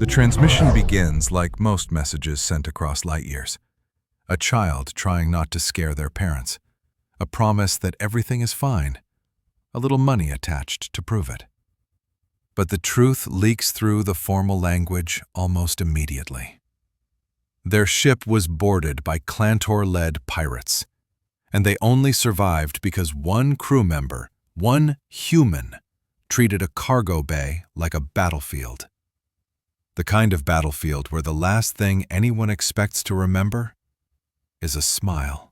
The transmission begins like most messages sent across light years. A child trying not to scare their parents. A promise that everything is fine. A little money attached to prove it. But the truth leaks through the formal language almost immediately. Their ship was boarded by Clantor-led pirates, and they only survived because one crew member, one human, treated a cargo bay like a battlefield. The kind of battlefield where the last thing anyone expects to remember is a smile.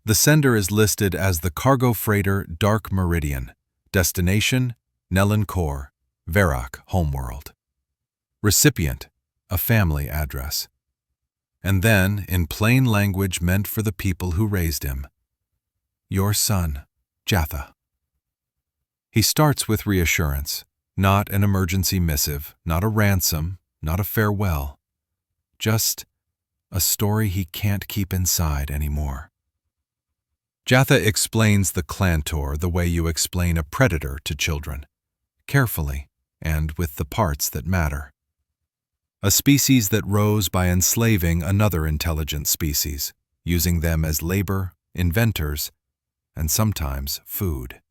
The sender is listed as the cargo freighter Dark Meridian, destination Nellen Core, Verak, homeworld. Recipient, a family address. And then, in plain language meant for the people who raised him, your son, Jatha. He starts with reassurance, not an emergency missive, not a ransom, not a farewell, just a story he can't keep inside anymore. Jatha explains the Clantor the way you explain a predator to children, carefully and with the parts that matter. A species that rose by enslaving another intelligent species, using them as labor, inventors, and sometimes food.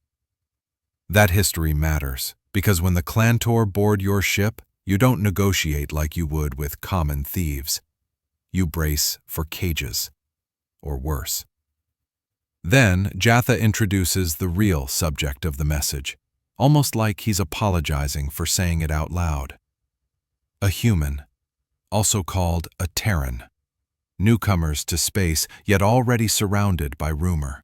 That history matters, because when the Clantor board your ship, you don't negotiate like you would with common thieves. You brace for cages, or worse. Then, Jatha introduces the real subject of the message, almost like he's apologizing for saying it out loud. A human, also called a Terran. Newcomers to space, yet already surrounded by rumor.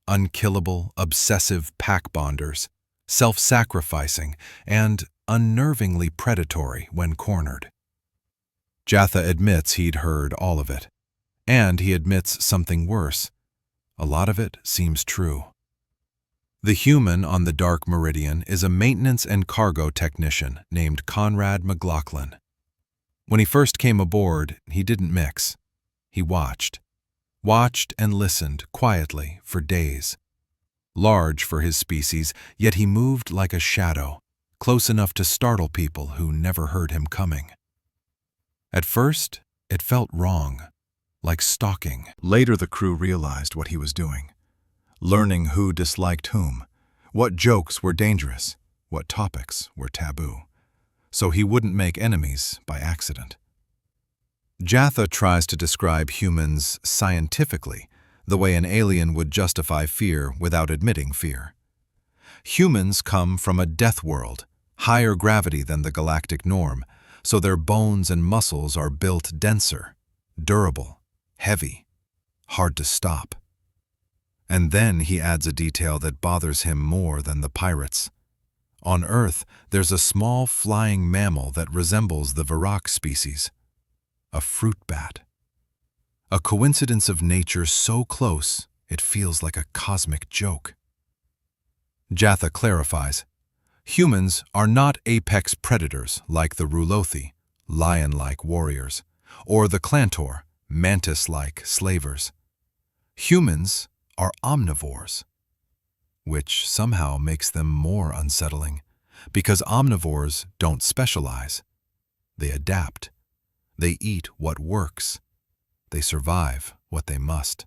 Unkillable, obsessive pack bonders, self-sacrificing, and unnervingly predatory when cornered. Jatha admits he'd heard all of it. And he admits something worse. A lot of it seems true. The human on the Dark Meridian is a maintenance and cargo technician named Conrad McLaughlin. When he first came aboard, he didn't mix. He watched and listened quietly for days. Large for his species, yet he moved like a shadow, close enough to startle people who never heard him coming. At first, it felt wrong, like stalking. Later the crew realized what he was doing. Learning who disliked whom, what jokes were dangerous, what topics were taboo, so he wouldn't make enemies by accident. Jatha tries to describe humans scientifically, the way an alien would justify fear without admitting fear. Humans come from a death world, higher gravity than the galactic norm, so their bones and muscles are built denser, durable, heavy, hard to stop. And then he adds a detail that bothers him more than the pirates. On Earth, there's a small flying mammal that resembles the Verak species, a fruit bat. A coincidence of nature so close, it feels like a cosmic joke. Jatha clarifies, humans are not apex predators like the Rulothi, lion-like warriors, or the Clantor, mantis-like slavers. Humans are omnivores, which somehow makes them more unsettling, because omnivores don't specialize. They adapt. They eat what works. They survive what they must.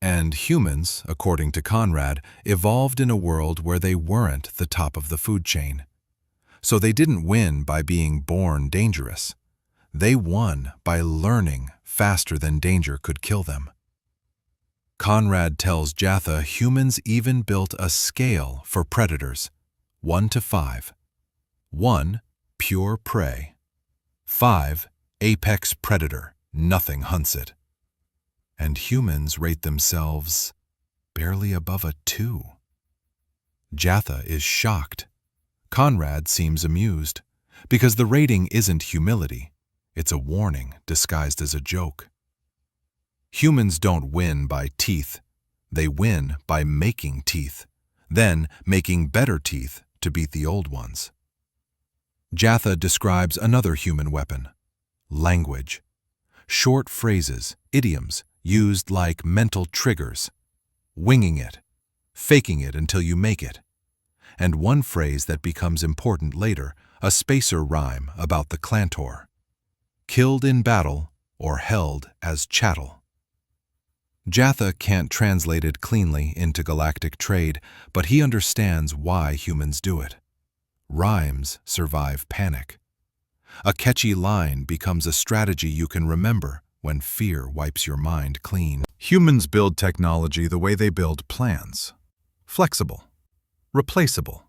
And humans, according to Conrad, evolved in a world where they weren't the top of the food chain. So they didn't win by being born dangerous. They won by learning faster than danger could kill them. Conrad tells Jatha humans even built a scale for predators, 1 to 5. 1, pure prey. 5, apex predator, nothing hunts it. And humans rate themselves barely above a 2. Jatha is shocked. Conrad seems amused, because the rating isn't humility, it's a warning disguised as a joke. Humans don't win by teeth. They win by making teeth, then making better teeth to beat the old ones. Jatha describes another human weapon, language. Short phrases, idioms, used like mental triggers. Winging it, faking it until you make it. and one phrase that becomes important later, a spacer rhyme about the Clantor. Killed in battle or held as chattel. Jatha can't translate it cleanly into galactic trade, but he understands why humans do it. Rhymes survive panic. A catchy line becomes a strategy you can remember when fear wipes your mind clean. Humans build technology the way they build plans. Flexible, replaceable,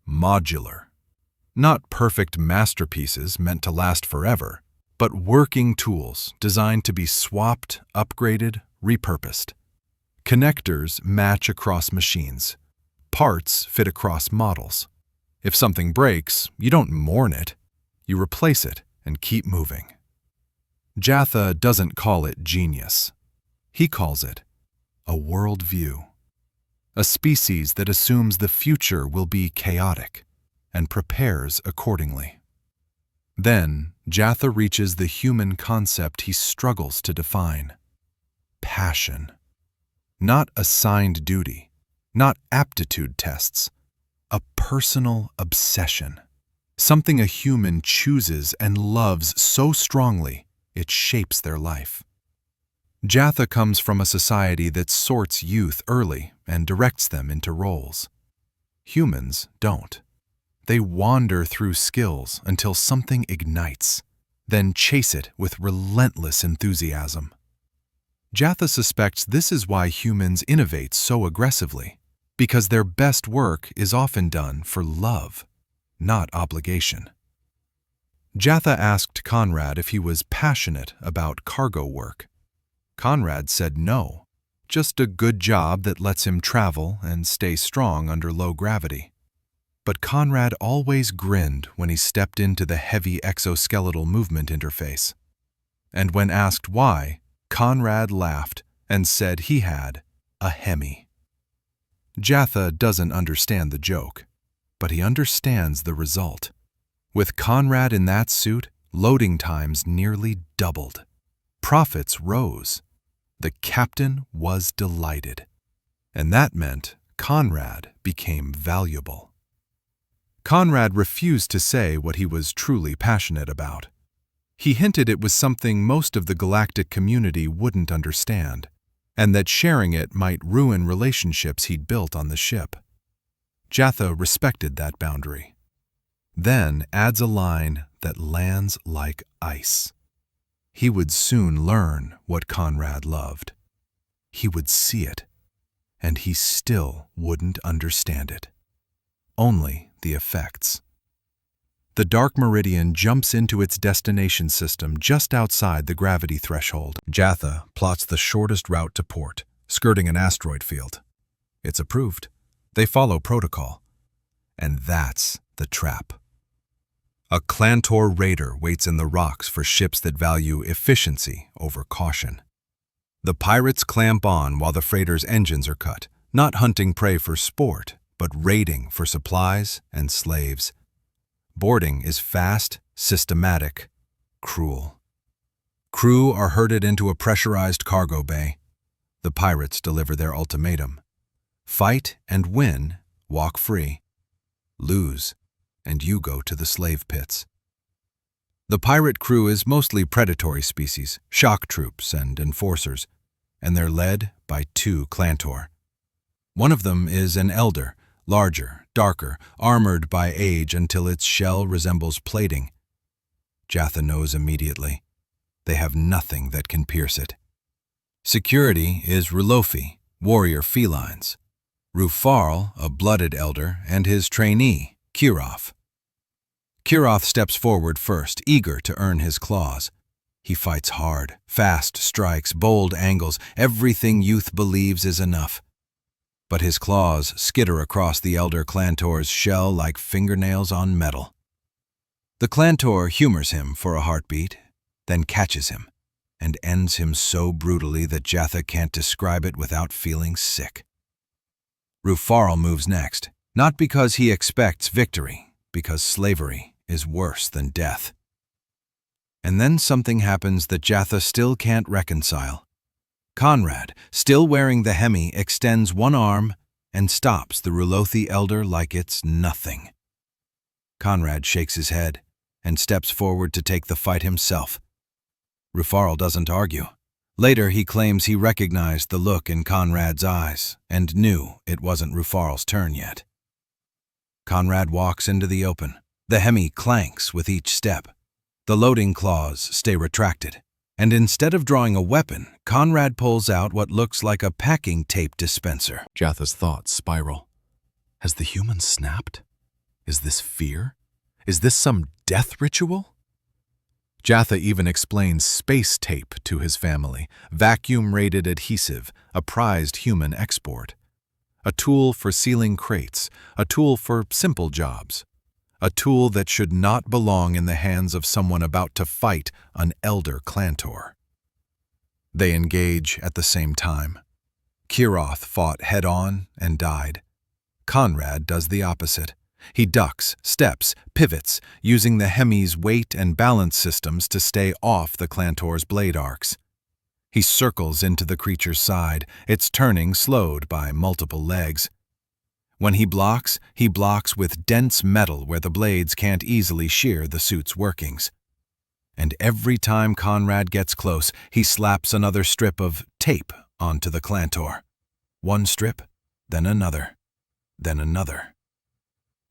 modular. Not perfect masterpieces meant to last forever, but working tools designed to be swapped, upgraded, repurposed. Connectors match across machines. Parts fit across models. If something breaks, you don't mourn it. You replace it and keep moving. Jatha doesn't call it genius. He calls it a worldview. A species that assumes the future will be chaotic and prepares accordingly. Then, Jatha reaches the human concept he struggles to define. Passion. Not assigned duty, not aptitude tests. A personal obsession. Something a human chooses and loves so strongly it shapes their life. Jatha comes from a society that sorts youth early and directs them into roles. Humans don't. They wander through skills until something ignites, then chase it with relentless enthusiasm. Jatha suspects this is why humans innovate so aggressively, because their best work is often done for love, not obligation. Jatha asked Conrad if he was passionate about cargo work. Conrad said no, just a good job that lets him travel and stay strong under low gravity. But Conrad always grinned when he stepped into the heavy exoskeletal movement interface. And when asked why, Conrad laughed and said he had a Hemi. Jatha doesn't understand the joke, but he understands the result. With Conrad in that suit, loading times nearly doubled. Profits rose. The captain was delighted. And that meant Conrad became valuable. Conrad refused to say what he was truly passionate about. He hinted it was something most of the galactic community wouldn't understand, and that sharing it might ruin relationships he'd built on the ship. Jatha respected that boundary. Then adds a line that lands like ice. He would soon learn what Conrad loved. He would see it, and he still wouldn't understand it. Only the effects. The dark meridian jumps into its destination system just outside the gravity threshold. Jatha plots the shortest route to port, skirting an asteroid field. It's approved. They follow protocol. And that's the trap. A Clantor raider waits in the rocks for ships that value efficiency over caution. The pirates clamp on while the freighter's engines are cut, not hunting prey for sport, but raiding for supplies and slaves. Boarding is fast, systematic, cruel. Crew are herded into a pressurized cargo bay. The pirates deliver their ultimatum. Fight and win, walk free. Lose, and you go to the slave pits. The pirate crew is mostly predatory species, shock troops and enforcers, and they're led by two Clantor. One of them is an elder, larger, darker, armored by age until its shell resembles plating. Jatha knows immediately. They have nothing that can pierce it. Security is Rulofi, warrior felines. Rufarl, a blooded elder, and his trainee, Kiroth. Kiroth steps forward first, eager to earn his claws. He fights hard, fast strikes, bold angles, everything youth believes is enough. But his claws skitter across the elder Clantor's shell like fingernails on metal. The Clantor humors him for a heartbeat, then catches him, and ends him so brutally that Jatha can't describe it without feeling sick. Rufarl moves next, not because he expects victory, because slavery is worse than death. And then something happens that Jatha still can't reconcile. Conrad, still wearing the Hemi, extends one arm and stops the Rulothi elder like it's nothing. Conrad shakes his head and steps forward to take the fight himself. Rufarl doesn't argue. Later, he claims he recognized the look in Conrad's eyes and knew it wasn't Rufarl's turn yet. Conrad walks into the open. The Hemi clanks with each step. The loading claws stay retracted, and instead of drawing a weapon, Conrad pulls out what looks like a packing tape dispenser. Jatha's thoughts spiral. Has the human snapped? Is this fear? Is this some death ritual? Jatha even explains space tape to his family, vacuum-rated adhesive, a prized human export. A tool for sealing crates, a tool for simple jobs. A tool that should not belong in the hands of someone about to fight an elder Clantor. They engage at the same time. Kiroth fought head-on and died. Conrad does the opposite. He ducks, steps, pivots, using the Hemi's weight and balance systems to stay off the Clantor's blade arcs. He circles into the creature's side, its turning slowed by multiple legs. When he blocks with dense metal where the blades can't easily shear the suit's workings. And every time Conrad gets close, he slaps another strip of tape onto the Clantor. One strip, then another, then another.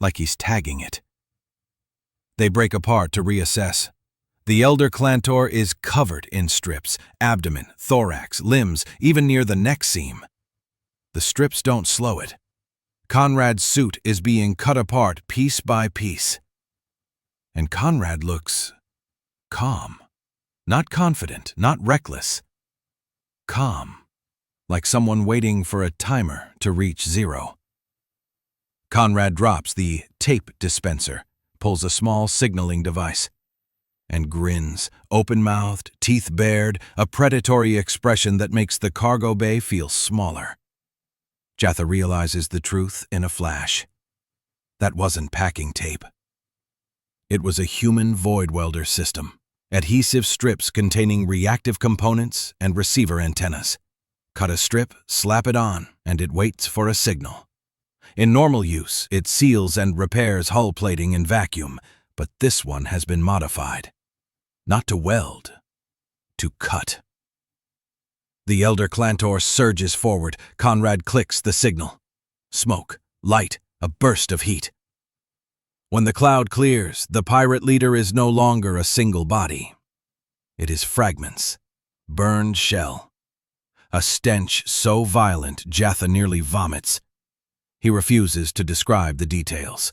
Like he's tagging it. They break apart to reassess. The elder Clantor is covered in strips, abdomen, thorax, limbs, even near the neck seam. The strips don't slow it. Conrad's suit is being cut apart piece by piece. And Conrad looks calm. Not confident, not reckless. Calm. Like someone waiting for a timer to reach zero. Conrad drops the tape dispenser, pulls a small signaling device, and grins, open-mouthed, teeth bared, a predatory expression that makes the cargo bay feel smaller. Jatha realizes the truth in a flash. That wasn't packing tape. It was a human void welder system, adhesive strips containing reactive components and receiver antennas. Cut a strip, slap it on, and it waits for a signal. In normal use, it seals and repairs hull plating in vacuum, but this one has been modified. Not to weld, to cut. The elder Clantor surges forward. Conrad clicks the signal. Smoke, light, a burst of heat. When the cloud clears, the pirate leader is no longer a single body. It is fragments, burned shell. A stench so violent, Jatha nearly vomits. He refuses to describe the details,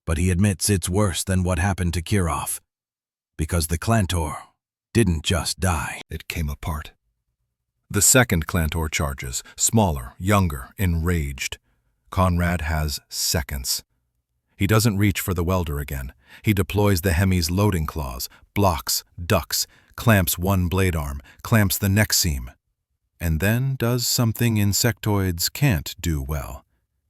but he admits it's worse than what happened to Kiroth, because the Clantor didn't just die. It came apart. The second Clantor charges, smaller, younger, enraged. Conrad has seconds. He doesn't reach for the welder again. He deploys the Hemi's loading claws, blocks, ducks, clamps one blade arm, clamps the neck seam, and then does something insectoids can't do well.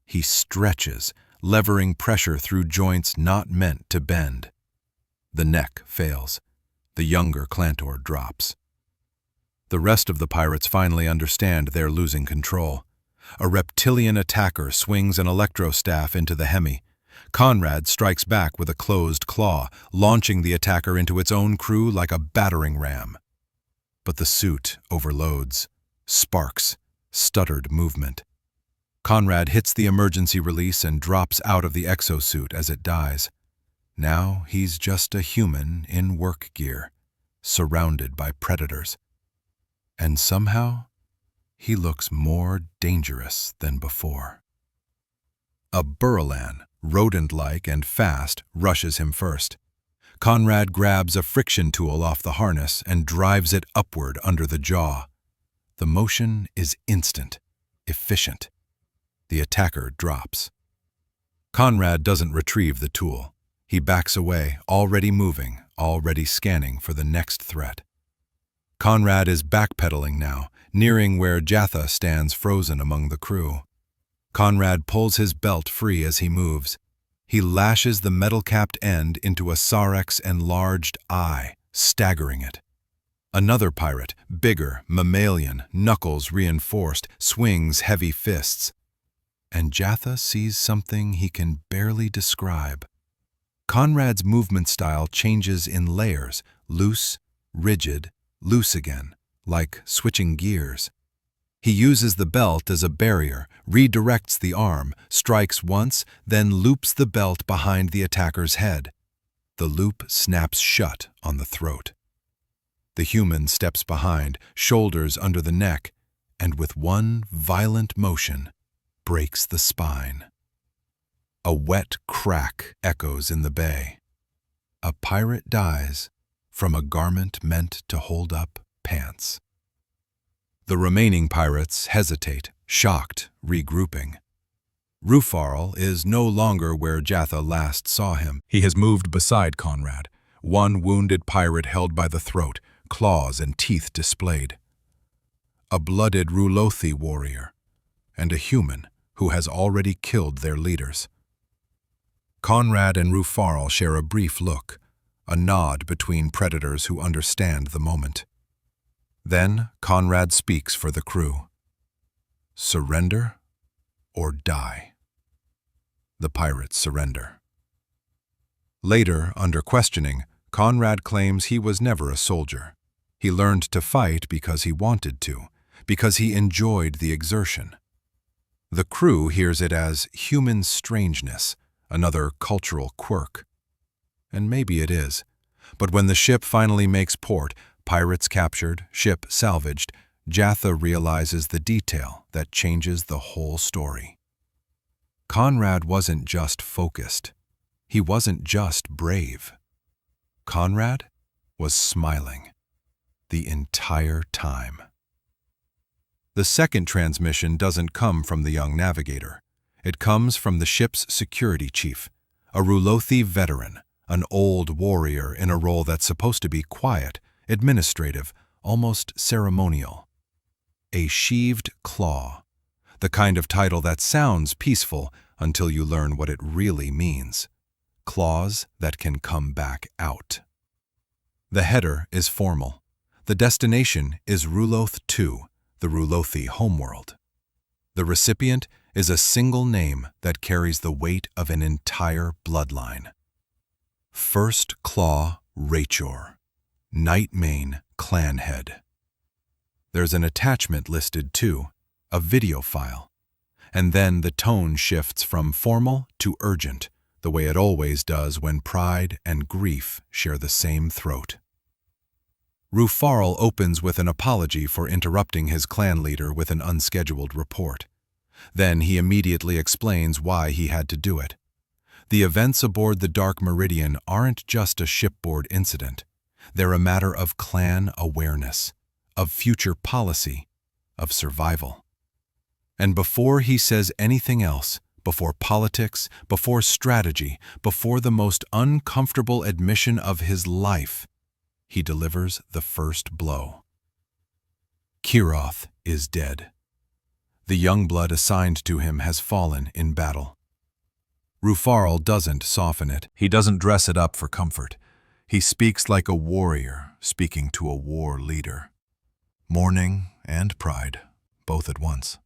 He stretches, levering pressure through joints not meant to bend. The neck fails. The younger Clantor drops. The rest of the pirates finally understand they're losing control. A reptilian attacker swings an electrostaff into the Hemi. Conrad strikes back with a closed claw, launching the attacker into its own crew like a battering ram. But the suit overloads. Sparks, stuttered movement. Conrad hits the emergency release and drops out of the exosuit as it dies. Now he's just a human in work gear, surrounded by predators. And somehow, he looks more dangerous than before. A Burrolan, rodent-like and fast, rushes him first. Conrad grabs a friction tool off the harness and drives it upward under the jaw. The motion is instant, efficient. The attacker drops. Conrad doesn't retrieve the tool. He backs away, already moving, already scanning for the next threat. Conrad is backpedaling now, nearing where Jatha stands frozen among the crew. Conrad pulls his belt free as he moves. He lashes the metal-capped end into a Sarek's enlarged eye, staggering it. Another pirate, bigger, mammalian, knuckles reinforced, swings heavy fists. and Jatha sees something he can barely describe. Conrad's movement style changes in layers, loose, rigid, loose again, like switching gears. He uses the belt as a barrier, redirects the arm, strikes once, then loops the belt behind the attacker's head. The loop snaps shut on the throat. The human steps behind, shoulders under the neck, and with one violent motion, breaks the spine. A wet crack echoes in the bay. A pirate dies from a garment meant to hold up pants. The remaining pirates hesitate, shocked, regrouping. Rufarl is no longer where Jatha last saw him. He has moved beside Conrad, one wounded pirate held by the throat, claws and teeth displayed. A blooded Rulothi warrior, and a human who has already killed their leaders. Conrad and Rufarl share a brief look, a nod between predators who understand the moment. Then Conrad speaks for the crew. Surrender or die. The pirates surrender. Later, under questioning, Conrad claims he was never a soldier. He learned to fight because he wanted to, because he enjoyed the exertion. The crew hears it as human strangeness, another cultural quirk. And maybe it is. But when the ship finally makes port, pirates captured, ship salvaged, Jatha realizes the detail that changes the whole story. Conrad wasn't just focused. He wasn't just brave. Conrad was smiling the entire time. The second transmission doesn't come from the young navigator. It comes from the ship's security chief, a Rulothi veteran, an old warrior in a role that's supposed to be quiet, administrative, almost ceremonial. A sheathed claw, the kind of title that sounds peaceful until you learn what it really means. Claws that can come back out. The header is formal. The destination is Ruloth II, the Rulothi homeworld. The recipient is a single name that carries the weight of an entire bloodline. First Claw Rachor, Nightmane Clanhead. There's an attachment listed too, a video file. And then the tone shifts from formal to urgent, the way it always does when pride and grief share the same throat. Rufarl opens with an apology for interrupting his clan leader with an unscheduled report. Then he immediately explains why he had to do it. The events aboard the Dark Meridian aren't just a shipboard incident. They're a matter of clan awareness, of future policy, of survival. And before he says anything else, before politics, before strategy, before the most uncomfortable admission of his life, he delivers the first blow. Kiroth is dead. The young blood assigned to him has fallen in battle. Rufarl doesn't soften it. He doesn't dress it up for comfort. He speaks like a warrior speaking to a war leader. Mourning and pride, both at once.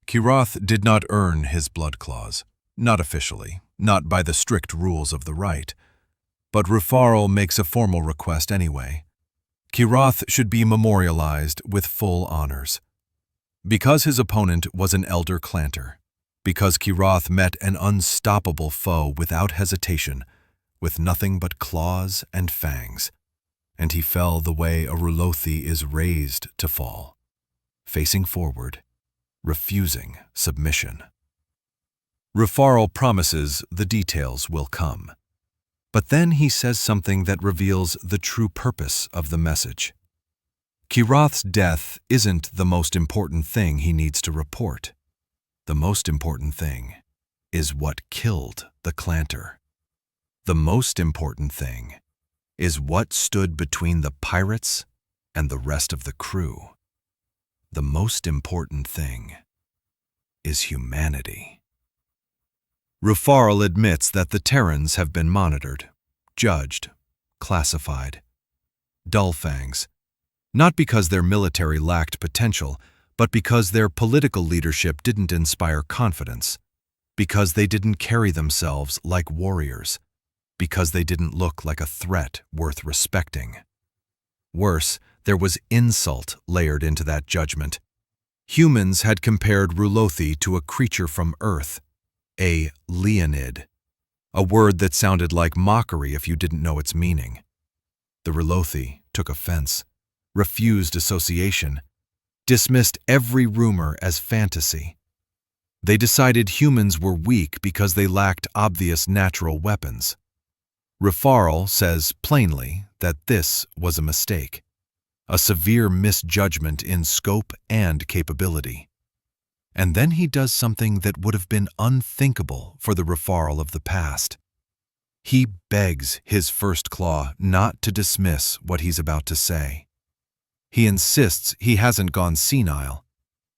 Kiroth did not earn his blood claws, not officially, not by the strict rules of the right. But Rufarl makes a formal request anyway. Kiroth should be memorialized with full honors. Because his opponent was an elder Clantor, because Kiroth met an unstoppable foe without hesitation, with nothing but claws and fangs, and he fell the way a Rulothi is raised to fall, facing forward, refusing submission. Rufarl promises the details will come. But then he says something that reveals the true purpose of the message. Kiroth's death isn't the most important thing he needs to report. The most important thing is what killed the Clantor. The most important thing is what stood between the pirates and the rest of the crew. The most important thing is humanity. Rufarl admits that the Terrans have been monitored, judged, classified. Dull Fangs, not because their military lacked potential, but because their political leadership didn't inspire confidence, because they didn't carry themselves like warriors, because they didn't look like a threat worth respecting. Worse, there was insult layered into that judgment. Humans had compared Rulothi to a creature from Earth, a Leonid, a word that sounded like mockery if you didn't know its meaning. The Rulothi took offense, refused association, dismissed every rumor as fantasy. They decided humans were weak because they lacked obvious natural weapons. Rufarl says plainly that this was a mistake, a severe misjudgment in scope and capability. And then he does something that would have been unthinkable for the Rufarl of the past. He begs his First Claw not to dismiss what he's about to say. He insists he hasn't gone senile.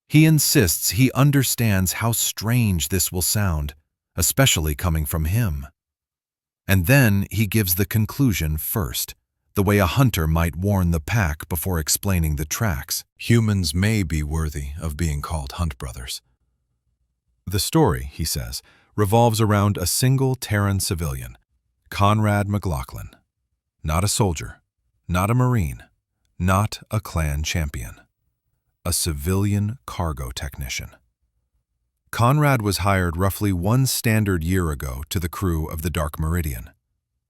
He insists he understands how strange this will sound, especially coming from him. And then he gives the conclusion first, the way a hunter might warn the pack before explaining the tracks. Humans may be worthy of being called Hunt Brothers. The story, he says, revolves around a single Terran civilian, Conrad McLaughlin. Not a soldier, not a Marine, not a clan champion. A civilian cargo technician. Conrad was hired roughly 1 standard year ago to the crew of the Dark Meridian.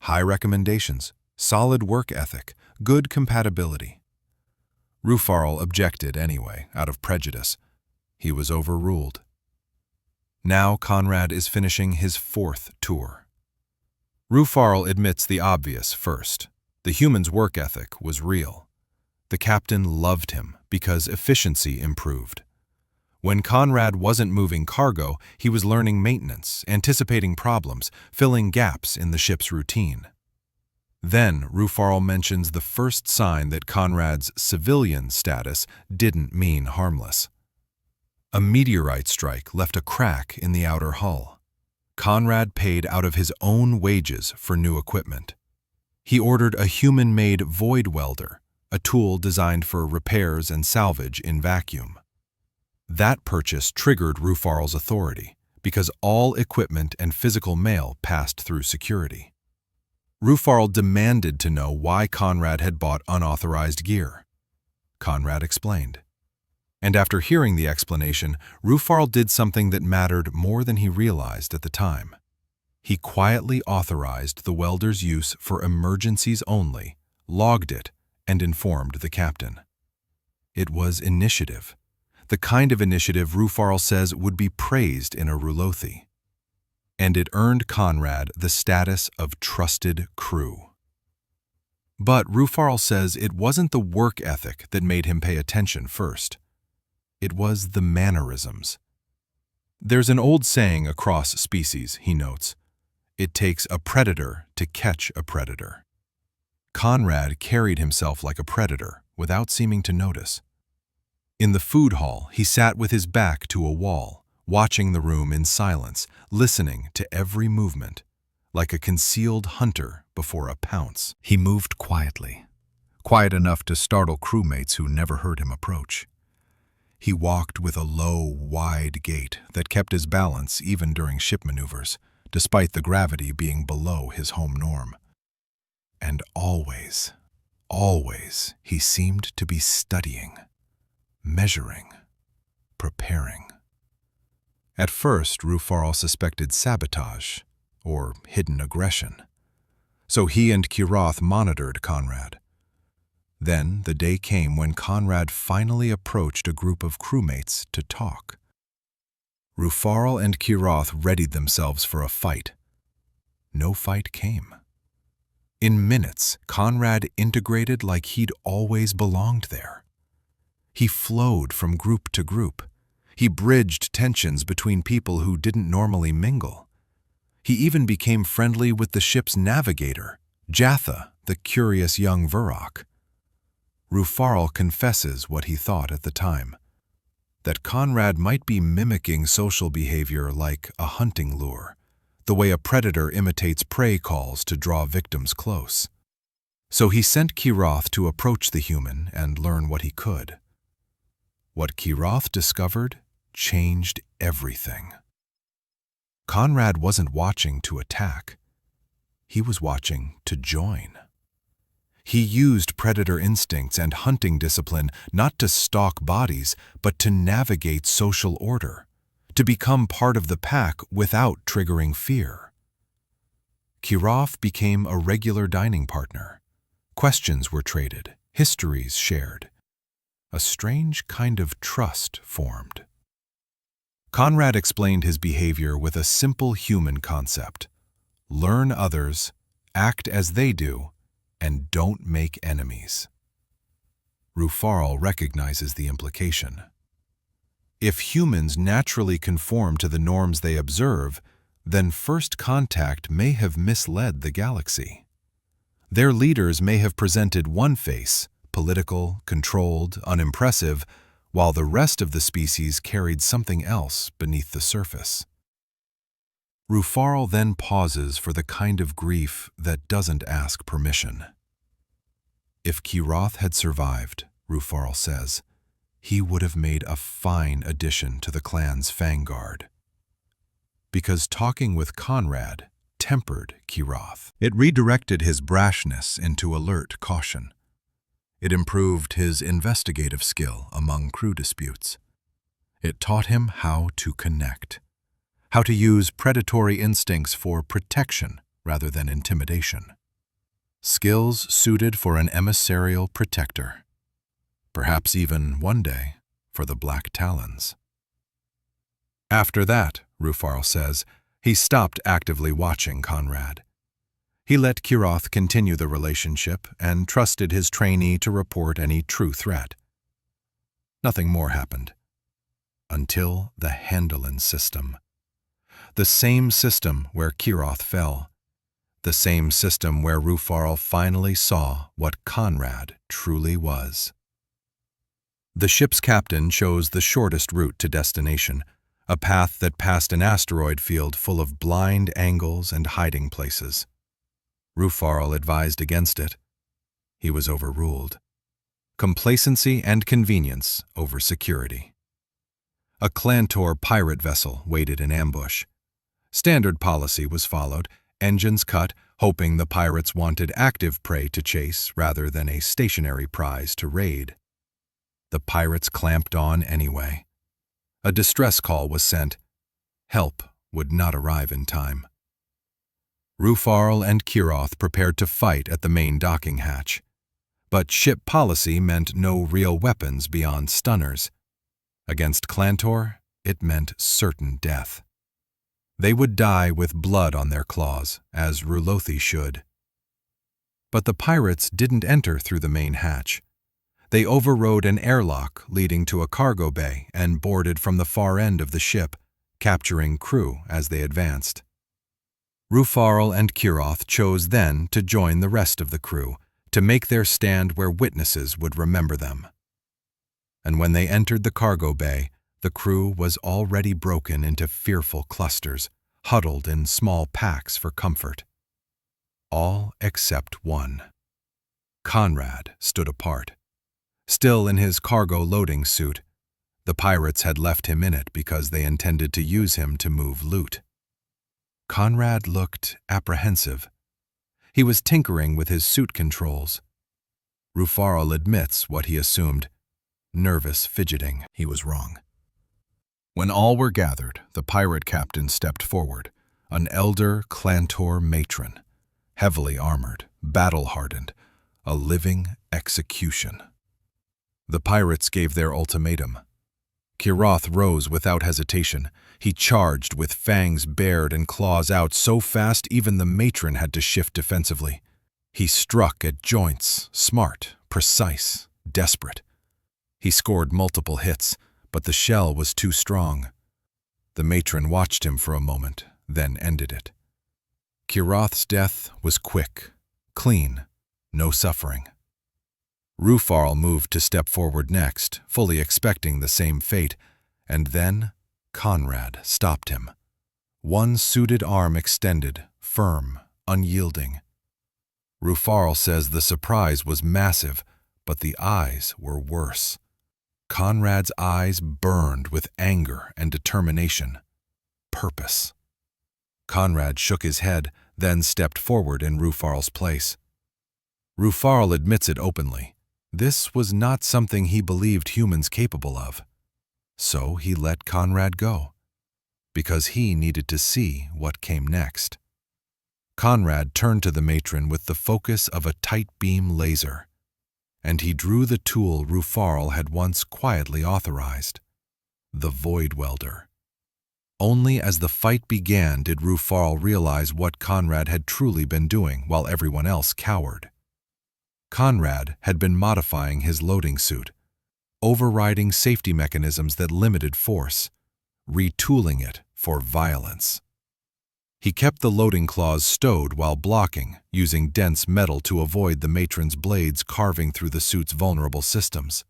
High recommendations, solid work ethic, good compatibility. Rufarl objected anyway, out of prejudice. He was overruled. Now Conrad is finishing his 4th tour. Rufarl admits the obvious first. The human's work ethic was real. The captain loved him because efficiency improved. When Conrad wasn't moving cargo, he was learning maintenance, anticipating problems, filling gaps in the ship's routine. Then Rufarl mentions the first sign that Conrad's civilian status didn't mean harmless. A meteorite strike left a crack in the outer hull. Conrad paid out of his own wages for new equipment. He ordered a human-made void welder, a tool designed for repairs and salvage in vacuum. That purchase triggered Rufarl's authority because all equipment and physical mail passed through security. Rufarl demanded to know why Conrad had bought unauthorized gear. Conrad explained. And after hearing the explanation, Rufarl did something that mattered more than he realized at the time. He quietly authorized the welder's use for emergencies only, logged it, and informed the captain. It was initiative, the kind of initiative Rufarl says would be praised in a Rulothi. And it earned Conrad the status of trusted crew. But Rufarl says it wasn't the work ethic that made him pay attention first. It was the mannerisms. There's an old saying across species, he notes. It takes a predator to catch a predator. Conrad carried himself like a predator without seeming to notice. In the food hall, he sat with his back to a wall, watching the room in silence, listening to every movement, like a concealed hunter before a pounce. He moved quietly, quiet enough to startle crewmates who never heard him approach. He walked with a low, wide gait that kept his balance even during ship maneuvers, despite the gravity being below his home norm. And always, always, he seemed to be studying, measuring, preparing. At first, Rufarl suspected sabotage, or hidden aggression. So he and Kirath monitored Conrad. Then the day came when Conrad finally approached a group of crewmates to talk. Rufarl and Kirath readied themselves for a fight. No fight came. In minutes, Conrad integrated like he'd always belonged there. He flowed from group to group. He bridged tensions between people who didn't normally mingle. He even became friendly with the ship's navigator, Jatha, the curious young Vurok. Rufarl confesses what he thought at the time, that Conrad might be mimicking social behavior like a hunting lure, the way a predator imitates prey calls to draw victims close. So he sent Kirath to approach the human and learn what he could. What Kiroth discovered changed everything. Conrad wasn't watching to attack. He was watching to join. He used predator instincts and hunting discipline not to stalk bodies, but to navigate social order, to become part of the pack without triggering fear. Kiroth became a regular dining partner. Questions were traded, histories shared. A strange kind of trust formed. Conrad explained his behavior with a simple human concept: learn others, act as they do, and don't make enemies. Rufarl recognizes the implication. If humans naturally conform to the norms they observe, then first contact may have misled the galaxy. Their leaders may have presented one face, political, controlled, unimpressive, while the rest of the species carried something else beneath the surface. Rufarl then pauses for the kind of grief that doesn't ask permission. If Kiroth had survived, Rufarl says, he would have made a fine addition to the clan's vanguard. Because talking with Conrad tempered Kiroth. It redirected his brashness into alert caution. It improved his investigative skill among crew disputes. It taught him how to connect, how to use predatory instincts for protection rather than intimidation. Skills suited for an emissarial protector, perhaps even, one day, for the Black Talons. After that, Rufarl says, he stopped actively watching Conrad. He let Kiroth continue the relationship and trusted his trainee to report any true threat. Nothing more happened. Until the Handelen system. The same system where Kiroth fell. The same system where Rufarl finally saw what Conrad truly was. The ship's captain chose the shortest route to destination, a path that passed an asteroid field full of blind angles and hiding places. Rufarl advised against it. He was overruled. Complacency and convenience over security. A Clantor pirate vessel waited in ambush. Standard policy was followed, engines cut, hoping the pirates wanted active prey to chase rather than a stationary prize to raid. The pirates clamped on anyway. A distress call was sent. Help would not arrive in time. Rufarl and Kiroth prepared to fight at the main docking hatch. But ship policy meant no real weapons beyond stunners. Against Clantor, it meant certain death. They would die with blood on their claws, as Rulothi should. But the pirates didn't enter through the main hatch. They overrode an airlock leading to a cargo bay and boarded from the far end of the ship, capturing crew as they advanced. Rufarl and Kiroth chose then to join the rest of the crew, to make their stand where witnesses would remember them. And when they entered the cargo bay, the crew was already broken into fearful clusters, huddled in small packs for comfort. All except one. Conrad stood apart. Still in his cargo loading suit, the pirates had left him in it because they intended to use him to move loot. Conrad looked apprehensive. He was tinkering with his suit controls. Rufarl admits what he assumed. Nervous fidgeting. He was wrong. When all were gathered, the pirate captain stepped forward, an elder Clantor matron, heavily armored, battle-hardened, a living execution. The pirates gave their ultimatum. Kiroth rose without hesitation. He charged with fangs bared and claws out so fast even the matron had to shift defensively. He struck at joints, smart, precise, desperate. He scored multiple hits, but the shell was too strong. The matron watched him for a moment, then ended it. Kiroth's death was quick, clean, no suffering. Rufarl moved to step forward next, fully expecting the same fate, and then Conrad stopped him. One suited arm extended, firm, unyielding. Rufarl says the surprise was massive, but the eyes were worse. Conrad's eyes burned with anger and determination. Purpose. Conrad shook his head, then stepped forward in Rufarl's place. Rufarl admits it openly. This was not something he believed humans capable of. So he let Conrad go, because he needed to see what came next. Conrad turned to the matron with the focus of a tight beam laser, and he drew the tool Rufarl had once quietly authorized, the Void Welder. Only as the fight began did Rufarl realize what Conrad had truly been doing while everyone else cowered. Conrad had been modifying his loading suit, overriding safety mechanisms that limited force, retooling it for violence. He kept the loading claws stowed while blocking, using dense metal to avoid the matron's blades carving through the suit's vulnerable systems.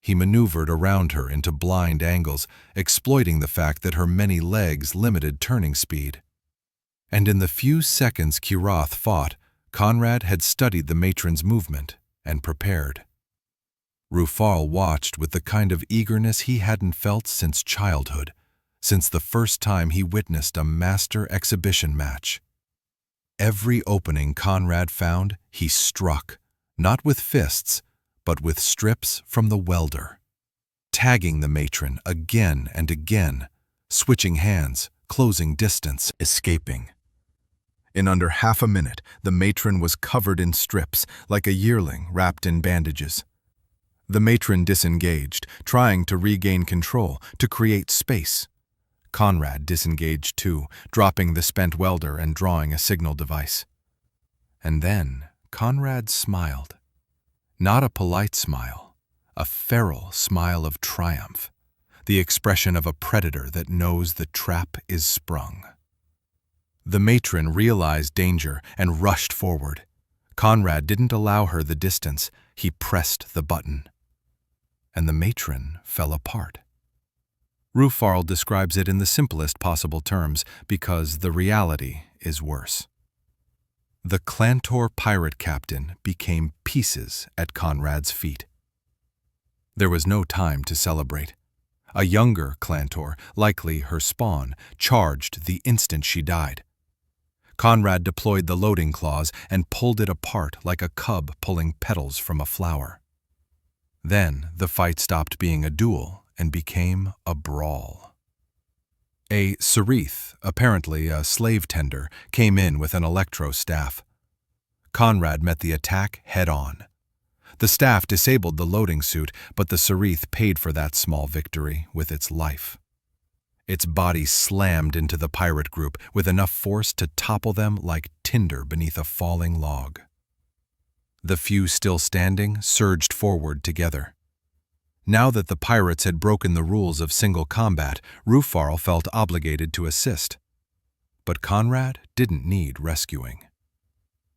He maneuvered around her into blind angles, exploiting the fact that her many legs limited turning speed. And in the few seconds Kirath fought, Conrad had studied the matron's movement and prepared. Rufarl watched with the kind of eagerness he hadn't felt since childhood, since the first time he witnessed a master exhibition match. Every opening Conrad found, he struck, not with fists, but with strips from the welder, tagging the matron again and again, switching hands, closing distance, escaping. In under half a minute, the matron was covered in strips, like a yearling wrapped in bandages. The matron disengaged, trying to regain control, to create space. Conrad disengaged too, dropping the spent welder and drawing a signal device. And then Conrad smiled. Not a polite smile, a feral smile of triumph, the expression of a predator that knows the trap is sprung. The matron realized danger and rushed forward. Conrad didn't allow her the distance, he pressed the button. And the matron fell apart. Rufarl describes it in the simplest possible terms because the reality is worse. The Clantor pirate captain became pieces at Conrad's feet. There was no time to celebrate. A younger Clantor, likely her spawn, charged the instant she died. Conrad deployed the loading claws and pulled it apart like a cub pulling petals from a flower. Then the fight stopped being a duel and became a brawl. A Sereth, apparently a slave tender, came in with an electro staff. Conrad met the attack head-on. The staff disabled the loading suit, but the Sereth paid for that small victory with its life. Its body slammed into the pirate group with enough force to topple them like tinder beneath a falling log. The few still standing surged forward together. Now that the pirates had broken the rules of single combat, Rufarl felt obligated to assist. But Conrad didn't need rescuing.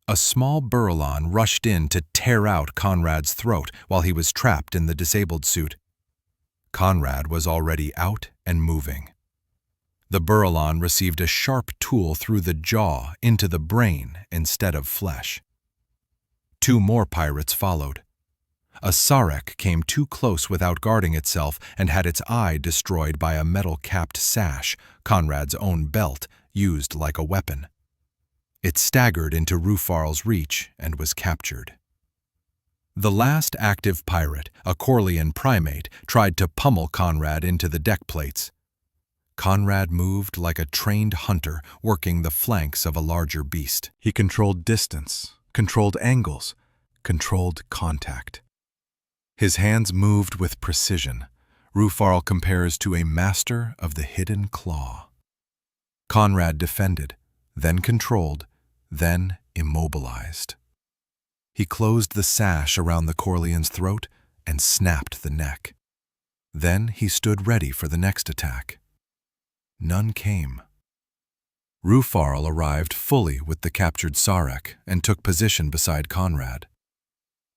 A small Burlon rushed in to tear out Conrad's throat while he was trapped in the disabled suit. Conrad was already out and moving. The Burlon received a sharp tool through the jaw into the brain instead of flesh. 2 more pirates followed. A Sarek came too close without guarding itself and had its eye destroyed by a metal-capped sash, Conrad's own belt, used like a weapon. It staggered into Rufarl's reach and was captured. The last active pirate, a Corlean primate, tried to pummel Conrad into the deck plates. Conrad moved like a trained hunter working the flanks of a larger beast. He controlled distance, controlled angles, controlled contact. His hands moved with precision. Rufarl compares to a master of the hidden claw. Conrad defended, then controlled, then immobilized. He closed the sash around the Corlean's throat and snapped the neck. Then he stood ready for the next attack. None came. Rufarl arrived fully with the captured Sarek and took position beside Conrad.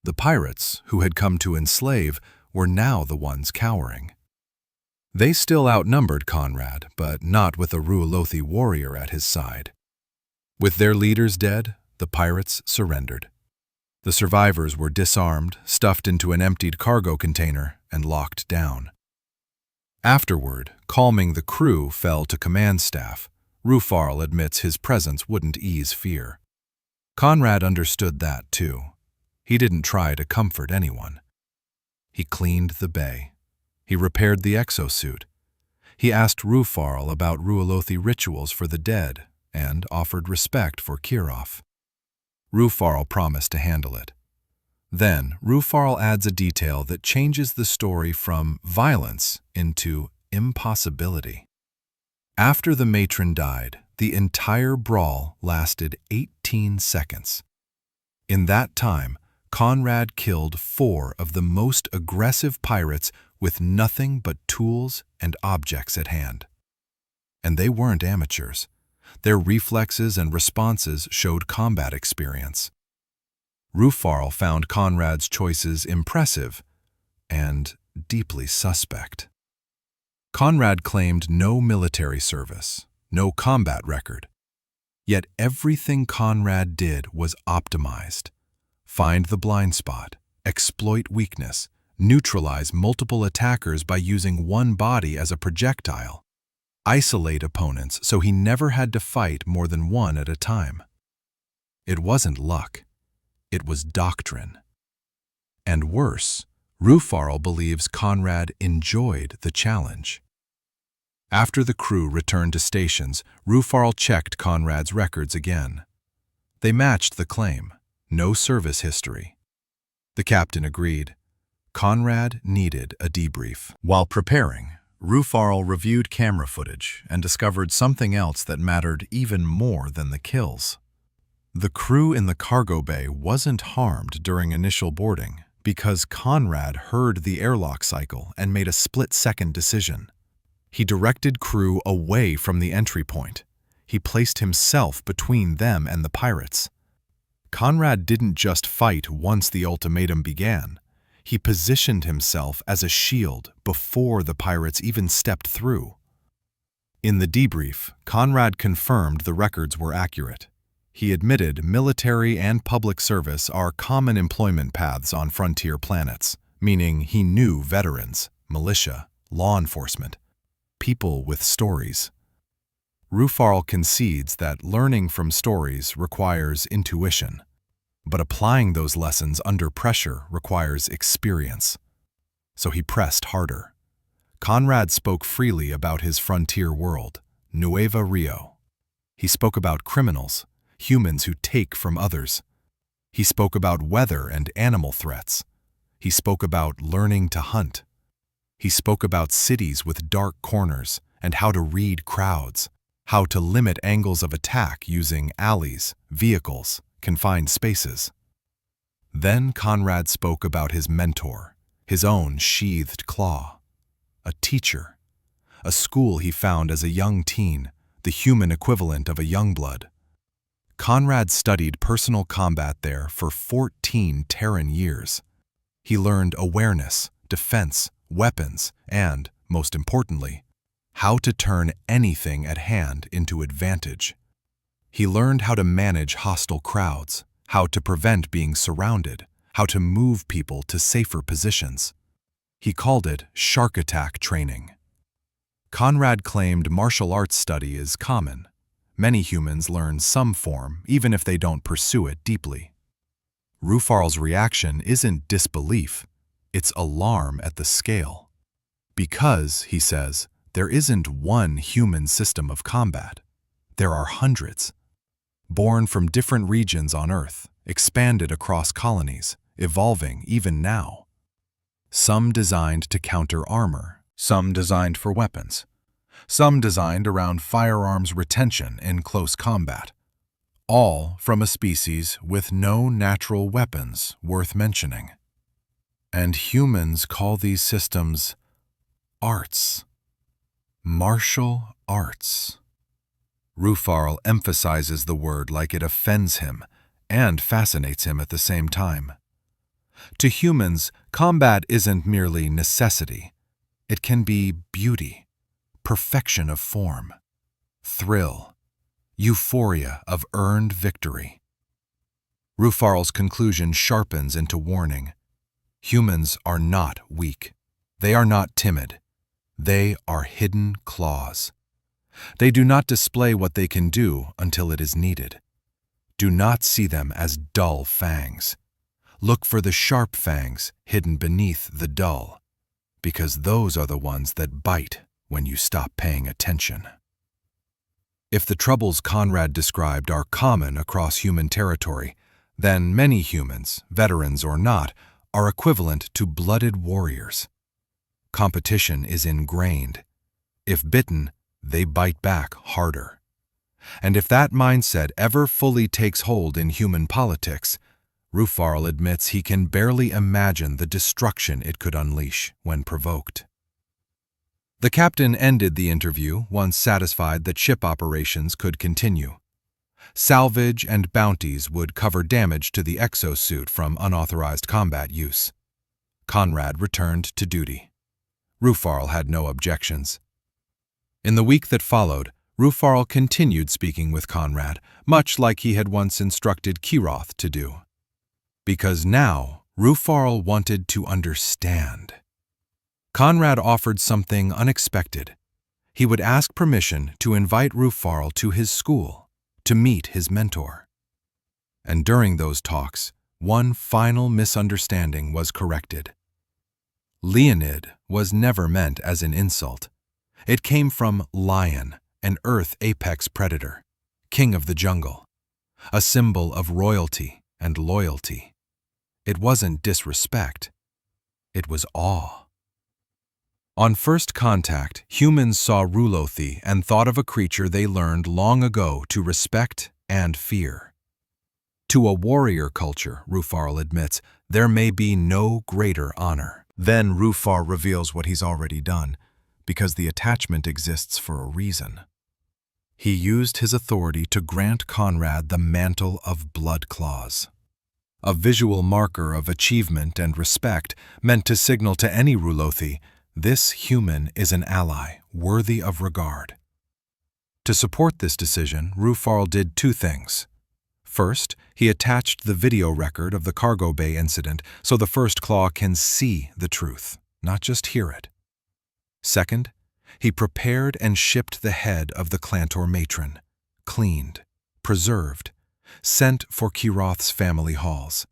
The pirates, who had come to enslave, were now the ones cowering. They still outnumbered Conrad, but not with a Rualothi warrior at his side. With their leaders dead, the pirates surrendered. The survivors were disarmed, stuffed into an emptied cargo container, and locked down. Afterward, calming the crew fell to command staff. Rufarl admits his presence wouldn't ease fear. Conrad understood that, too. He didn't try to comfort anyone. He cleaned the bay. He repaired the exosuit. He asked Rufarl about Ruolothi rituals for the dead and offered respect for Kirov. Rufarl promised to handle it. Then, Rufarl adds a detail that changes the story from violence into impossibility. After the matron died, the entire brawl lasted 18 seconds. In that time, Conrad killed 4 of the most aggressive pirates with nothing but tools and objects at hand. And they weren't amateurs. Their reflexes and responses showed combat experience. Rufarl found Conrad's choices impressive and deeply suspect. Conrad claimed no military service, no combat record. Yet everything Conrad did was optimized. Find the blind spot, exploit weakness, neutralize multiple attackers by using one body as a projectile, isolate opponents so he never had to fight more than one at a time. It wasn't luck. It was doctrine. And worse, Rufarl believes Conrad enjoyed the challenge. After the crew returned to stations, Rufarl checked Conrad's records again. They matched the claim, no service history. The captain agreed. Conrad needed a debrief. While preparing, Rufarl reviewed camera footage and discovered something else that mattered even more than the kills. The crew in the cargo bay wasn't harmed during initial boarding because Conrad heard the airlock cycle and made a split-second decision. He directed crew away from the entry point. He placed himself between them and the pirates. Conrad didn't just fight once the ultimatum began. He positioned himself as a shield before the pirates even stepped through. In the debrief, Conrad confirmed the records were accurate. He admitted military and public service are common employment paths on frontier planets, meaning he knew veterans, militia, law enforcement, people with stories. Rufarl concedes that learning from stories requires intuition, but applying those lessons under pressure requires experience. So he pressed harder. Conrad spoke freely about his frontier world, Nueva Rio. He spoke about criminals, humans who take from others. He spoke about weather and animal threats. He spoke about learning to hunt. He spoke about cities with dark corners and how to read crowds, how to limit angles of attack using alleys, vehicles, confined spaces. Then Conrad spoke about his mentor, his own sheathed claw, a teacher, a school he found as a young teen, the human equivalent of a youngblood. Conrad studied personal combat there for 14 Terran years. He learned awareness, defense, weapons, and, most importantly, how to turn anything at hand into advantage. He learned how to manage hostile crowds, how to prevent being surrounded, how to move people to safer positions. He called it shark attack training. Conrad claimed martial arts study is common. Many humans learn some form, even if they don't pursue it deeply. Rufarl's reaction isn't disbelief, it's alarm at the scale. Because, he says, there isn't one human system of combat. There are hundreds. Born from different regions on Earth, expanded across colonies, evolving even now. Some designed to counter armor, some designed for weapons, some designed around firearms retention in close combat. All from a species with no natural weapons worth mentioning. And humans call these systems arts. Martial arts. Rufarl emphasizes the word like it offends him and fascinates him at the same time. To humans, combat isn't merely necessity. It can be beauty, perfection of form, thrill, euphoria of earned victory. Rufarl's conclusion sharpens into warning. Humans are not weak. They are not timid. They are hidden claws. They do not display what they can do until it is needed. Do not see them as dull fangs. Look for the sharp fangs hidden beneath the dull, because those are the ones that bite when you stop paying attention. If the troubles Conrad described are common across human territory, then many humans, veterans or not, are equivalent to blooded warriors. Competition is ingrained. If bitten, they bite back harder. And if that mindset ever fully takes hold in human politics, Rufarl admits he can barely imagine the destruction it could unleash when provoked. The captain ended the interview once satisfied that ship operations could continue. Salvage and bounties would cover damage to the exosuit from unauthorized combat use. Conrad returned to duty. Rufarl had no objections. In the week that followed, Rufarl continued speaking with Conrad, much like he had once instructed Kiroth to do. Because now, Rufarl wanted to understand. Conrad offered something unexpected. He would ask permission to invite Rufarl to his school, to meet his mentor. And during those talks, one final misunderstanding was corrected. Leonid was never meant as an insult. It came from lion, an Earth apex predator, king of the jungle, a symbol of royalty and loyalty. It wasn't disrespect. It was awe. On first contact, humans saw Rulothi and thought of a creature they learned long ago to respect and fear. To a warrior culture, Rufarl admits, there may be no greater honor. Then Rufarl reveals what he's already done, because the attachment exists for a reason. He used his authority to grant Conrad the mantle of blood claws, a visual marker of achievement and respect meant to signal to any Rulothi, this human is an ally worthy of regard. To support this decision, Rufarl did two things. First, he attached the video record of the cargo bay incident so the First Claw can see the truth, not just hear it. Second, he prepared and shipped the head of the Clantor matron, cleaned, preserved, sent for Kiroth's family halls.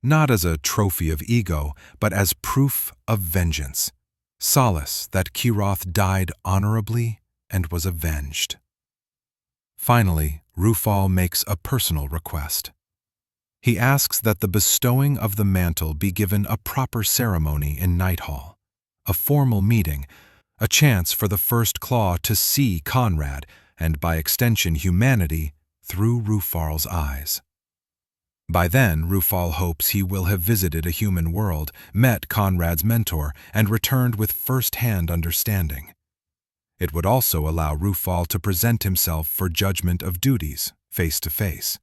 Not as a trophy of ego, but as proof of vengeance. Solace that Kiroth died honorably and was avenged. Finally, Rufarl makes a personal request. He asks that the bestowing of the mantle be given a proper ceremony in Nighthall, a formal meeting, a chance for the First Claw to see Conrad, and by extension humanity, through Rufarl's eyes. By then, Rufarl hopes he will have visited a human world, met Conrad's mentor, and returned with first-hand understanding. It would also allow Rufarl to present himself for judgment of duties, face to face.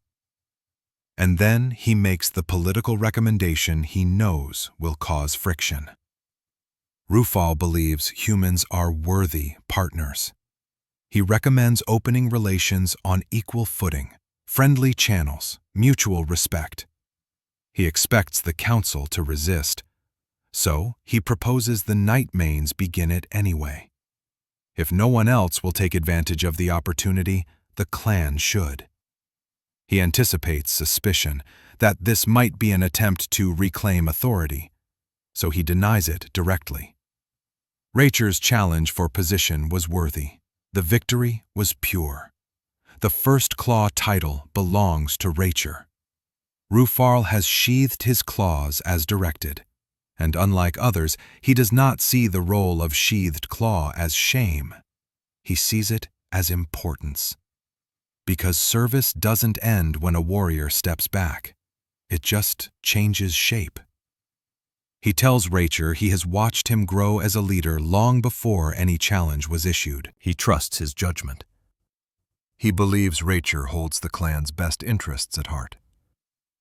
And then he makes the political recommendation he knows will cause friction. Rufarl believes humans are worthy partners. He recommends opening relations on equal footing, friendly channels, mutual respect. He expects the council to resist, so he proposes the Night Mains begin it anyway. If no one else will take advantage of the opportunity, the clan should. He anticipates suspicion that this might be an attempt to reclaim authority, so he denies it directly. Rachel's challenge for position was worthy. The victory was pure. The First Claw title belongs to Rachel. Rufarl has sheathed his claws as directed, and unlike others, he does not see the role of sheathed claw as shame. He sees it as importance. Because service doesn't end when a warrior steps back. It just changes shape. He tells Rachel he has watched him grow as a leader long before any challenge was issued. He trusts his judgment. He believes Rachel holds the clan's best interests at heart.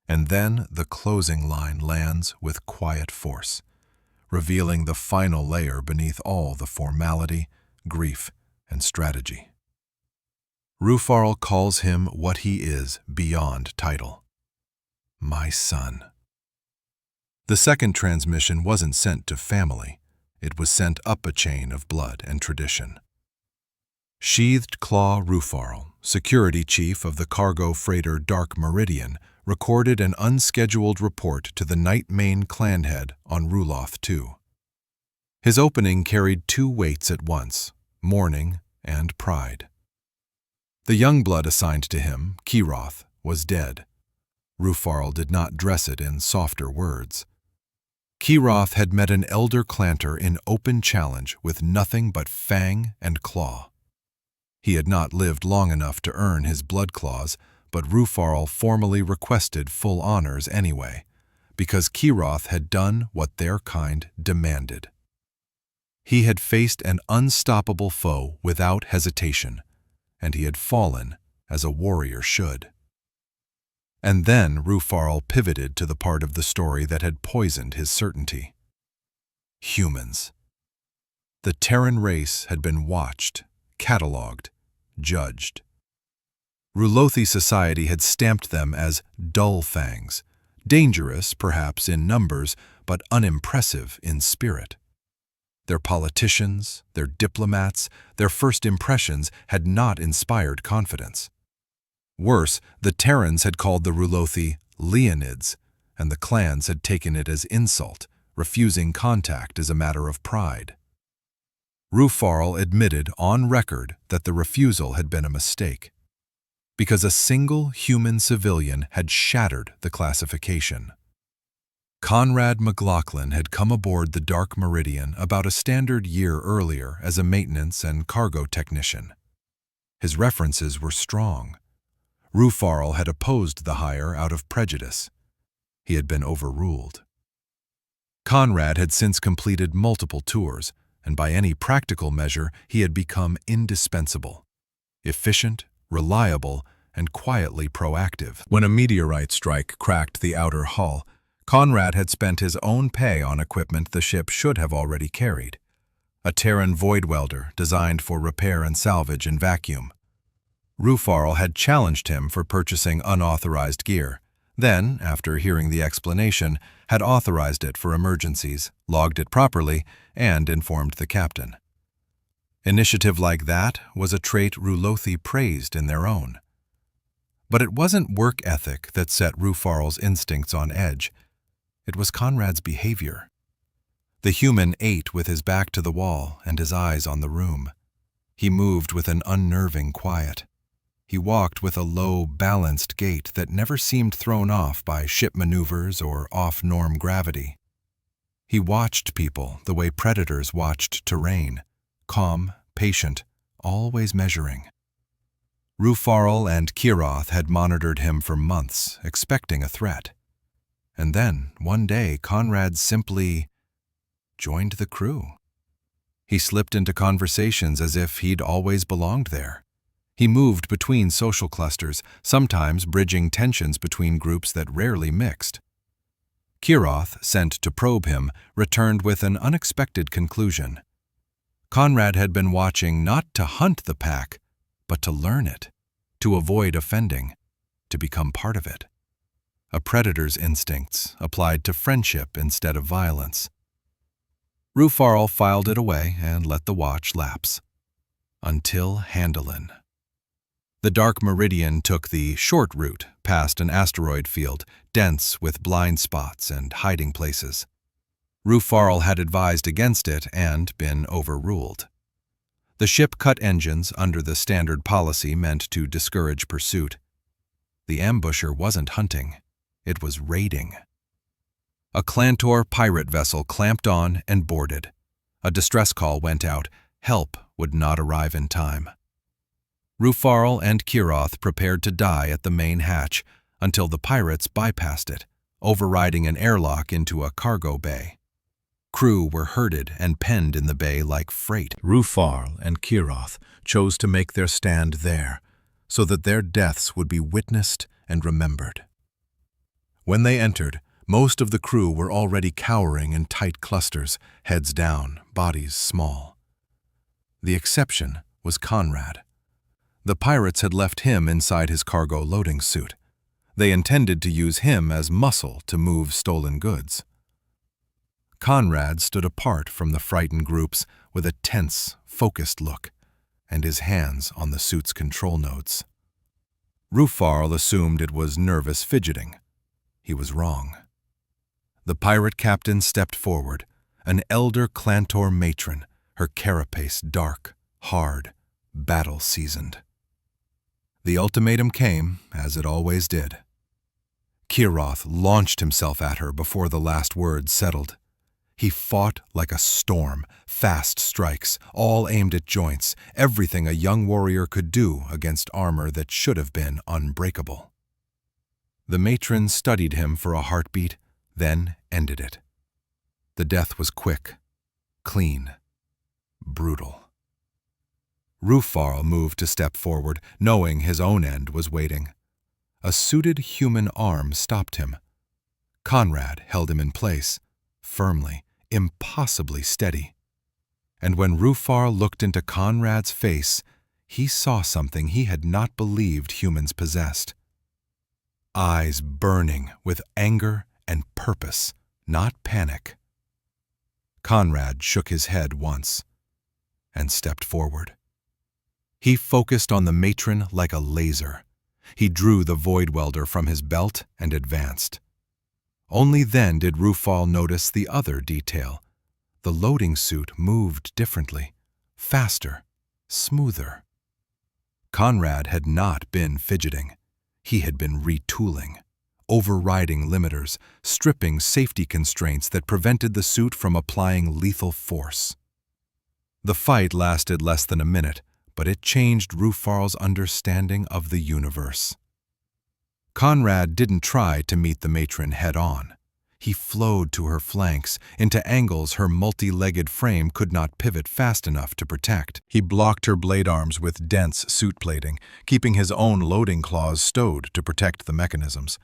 And then the closing line lands with quiet force, revealing the final layer beneath all the formality, grief, and strategy. Rufarl calls him what he is beyond title. My son. The second transmission wasn't sent to family. It was sent up a chain of blood and tradition. Sheathed Claw Rufarl, security chief of the cargo freighter Dark Meridian, recorded an unscheduled report to the Night Main clan head on Ruloth II. His opening carried two weights at once, mourning and pride. The young blood assigned to him, Kiroth, was dead. Rufarl did not dress it in softer words. Kiroth had met an elder Clantor in open challenge with nothing but fang and claw. He had not lived long enough to earn his blood claws, but Rufarl formally requested full honors anyway, because Kiroth had done what their kind demanded. He had faced an unstoppable foe without hesitation, and he had fallen as a warrior should. And then Rufarl pivoted to the part of the story that had poisoned his certainty. Humans. The Terran race had been watched, catalogued, judged. Rulothi society had stamped them as dull fangs, dangerous perhaps in numbers, but unimpressive in spirit. Their politicians, their diplomats, their first impressions had not inspired confidence. Worse, the Terrans had called the Rulothi Leonids, and the clans had taken it as insult, refusing contact as a matter of pride. Rufarl admitted on record that the refusal had been a mistake, because a single human civilian had shattered the classification. Conrad McLaughlin had come aboard the Dark Meridian about a standard year earlier as a maintenance and cargo technician. His references were strong. Rufarl had opposed the hire out of prejudice. He had been overruled. Conrad had since completed multiple tours, and by any practical measure he had become indispensable. Efficient, reliable, and quietly proactive. When a meteorite strike cracked the outer hull, Conrad had spent his own pay on equipment the ship should have already carried. A Terran void welder designed for repair and salvage in vacuum. Rufarl had challenged him for purchasing unauthorized gear, then, after hearing the explanation, had authorized it for emergencies, logged it properly, and informed the captain. Initiative like that was a trait Rulothi praised in their own. But it wasn't work ethic that set Rufarl's instincts on edge. It was Conrad's behavior. The human ate with his back to the wall and his eyes on the room. He moved with an unnerving quiet. He walked with a low, balanced gait that never seemed thrown off by ship maneuvers or off-norm gravity. He watched people the way predators watched terrain, calm, patient, always measuring. Rufarl and Kiroth had monitored him for months, expecting a threat. And then, one day, Conrad simply joined the crew. He slipped into conversations as if he'd always belonged there. He moved between social clusters, sometimes bridging tensions between groups that rarely mixed. Kiroth, sent to probe him, returned with an unexpected conclusion. Conrad had been watching not to hunt the pack, but to learn it, to avoid offending, to become part of it. A predator's instincts applied to friendship instead of violence. Rufarl filed it away and let the watch lapse. Until Handlin. The Dark Meridian took the short route past an asteroid field, dense with blind spots and hiding places. Rufarl had advised against it and been overruled. The ship cut engines under the standard policy meant to discourage pursuit. The ambusher wasn't hunting, it was raiding. A Clantor pirate vessel clamped on and boarded. A distress call went out. Help would not arrive in time. Rufarl and Kiroth prepared to die at the main hatch until the pirates bypassed it, overriding an airlock into a cargo bay. Crew were herded and penned in the bay like freight. Rufarl and Kiroth chose to make their stand there, so that their deaths would be witnessed and remembered. When they entered, most of the crew were already cowering in tight clusters, heads down, bodies small. The exception was Conrad. The pirates had left him inside his cargo loading suit. They intended to use him as muscle to move stolen goods. Conrad stood apart from the frightened groups with a tense, focused look, and his hands on the suit's control nodes. Rufarl assumed it was nervous fidgeting. He was wrong. The pirate captain stepped forward, an elder Clantor matron, her carapace dark, hard, battle-seasoned. The ultimatum came, as it always did. Kiroth launched himself at her before the last word settled. He fought like a storm, fast strikes, all aimed at joints, everything a young warrior could do against armor that should have been unbreakable. The matron studied him for a heartbeat, then ended it. The death was quick, clean, brutal. Rufarl moved to step forward, knowing his own end was waiting. A suited human arm stopped him. Conrad held him in place, firmly, impossibly steady. And when Rufarl looked into Conrad's face, he saw something he had not believed humans possessed. Eyes burning with anger and purpose, not panic. Conrad shook his head once and stepped forward. He focused on the matron like a laser. He drew the void welder from his belt and advanced. Only then did Rufarl notice the other detail. The loading suit moved differently, faster, smoother. Conrad had not been fidgeting. He had been retooling, overriding limiters, stripping safety constraints that prevented the suit from applying lethal force. The fight lasted less than a minute, but it changed Rufarl's understanding of the universe. Conrad didn't try to meet the matron head-on. He flowed to her flanks, into angles her multi-legged frame could not pivot fast enough to protect. He blocked her blade arms with dense suit plating, keeping his own loading claws stowed to protect the mechanisms.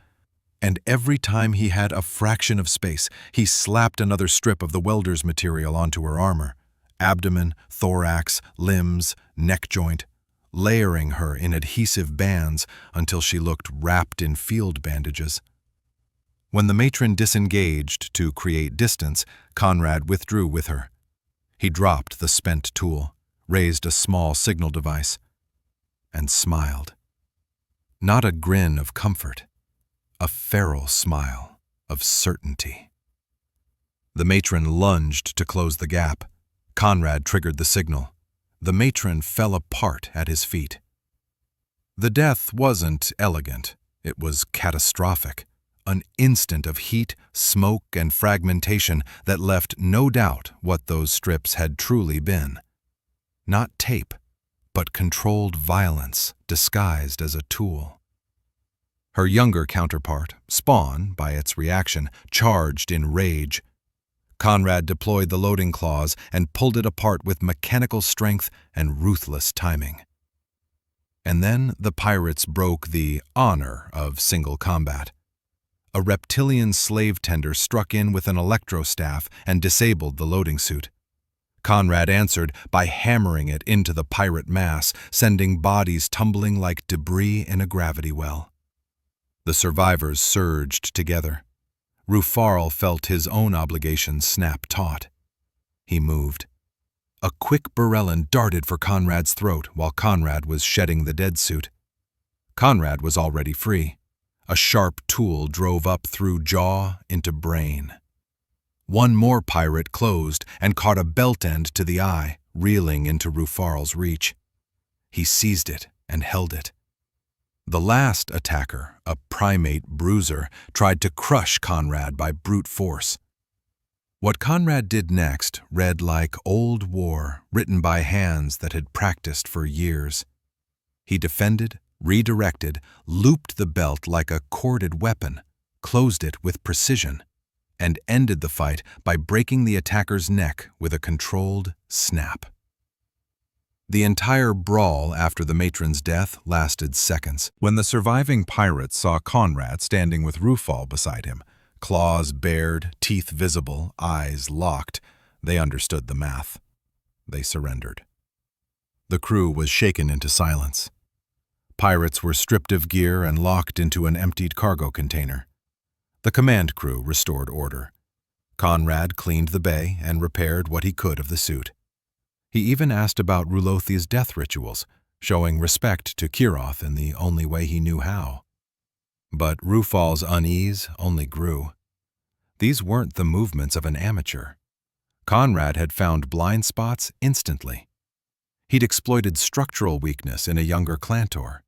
And every time he had a fraction of space, he slapped another strip of the welder's material onto her armor. Abdomen, thorax, limbs, neck joint, layering her in adhesive bands until she looked wrapped in field bandages. When the matron disengaged to create distance, Conrad withdrew with her. He dropped the spent tool, raised a small signal device, and smiled. Not a grin of comfort, a feral smile of certainty. The matron lunged to close the gap. Conrad triggered the signal. The matron fell apart at his feet. The death wasn't elegant. It was catastrophic. An instant of heat, smoke, and fragmentation that left no doubt what those strips had truly been. Not tape, but controlled violence disguised as a tool. Her younger counterpart, Spawn, by its reaction, charged in rage. Conrad deployed the loading claws and pulled it apart with mechanical strength and ruthless timing. And then the pirates broke the honor of single combat. A reptilian slave tender struck in with an electrostaff and disabled the loading suit. Conrad answered by hammering it into the pirate mass, sending bodies tumbling like debris in a gravity well. The survivors surged together. Rufarl felt his own obligations snap taut. He moved. A quick Borellan darted for Conrad's throat while Conrad was shedding the dead suit. Conrad was already free. A sharp tool drove up through jaw into brain. One more pirate closed and caught a belt end to the eye, reeling into Rufarl's reach. He seized it and held it. The last attacker, a primate bruiser, tried to crush Conrad by brute force. What Conrad did next read like old war written by hands that had practiced for years. He defended, redirected, looped the belt like a corded weapon, closed it with precision, and ended the fight by breaking the attacker's neck with a controlled snap. The entire brawl after the matron's death lasted seconds. When the surviving pirates saw Conrad standing with Rufarl beside him, claws bared, teeth visible, eyes locked, they understood the math. They surrendered. The crew was shaken into silence. Pirates were stripped of gear and locked into an emptied cargo container. The command crew restored order. Conrad cleaned the bay and repaired what he could of the suit. He even asked about Rulothi's death rituals, showing respect to Kiroth in the only way he knew how. But Rufal's unease only grew. These weren't the movements of an amateur. Conrad had found blind spots instantly. He'd exploited structural weakness in a younger Clantor.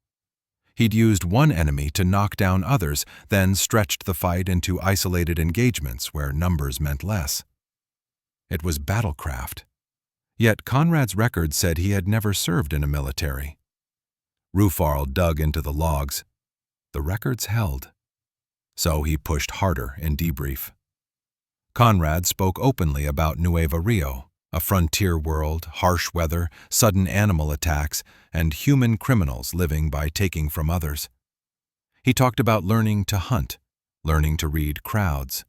He'd used one enemy to knock down others, then stretched the fight into isolated engagements where numbers meant less. It was battlecraft. Yet Conrad's record said he had never served in a military. Rufal dug into the logs. The records held. So he pushed harder in debrief. Conrad spoke openly about Nueva Rio, a frontier world, harsh weather, sudden animal attacks, and human criminals living by taking from others. He talked about learning to hunt, learning to read crowds,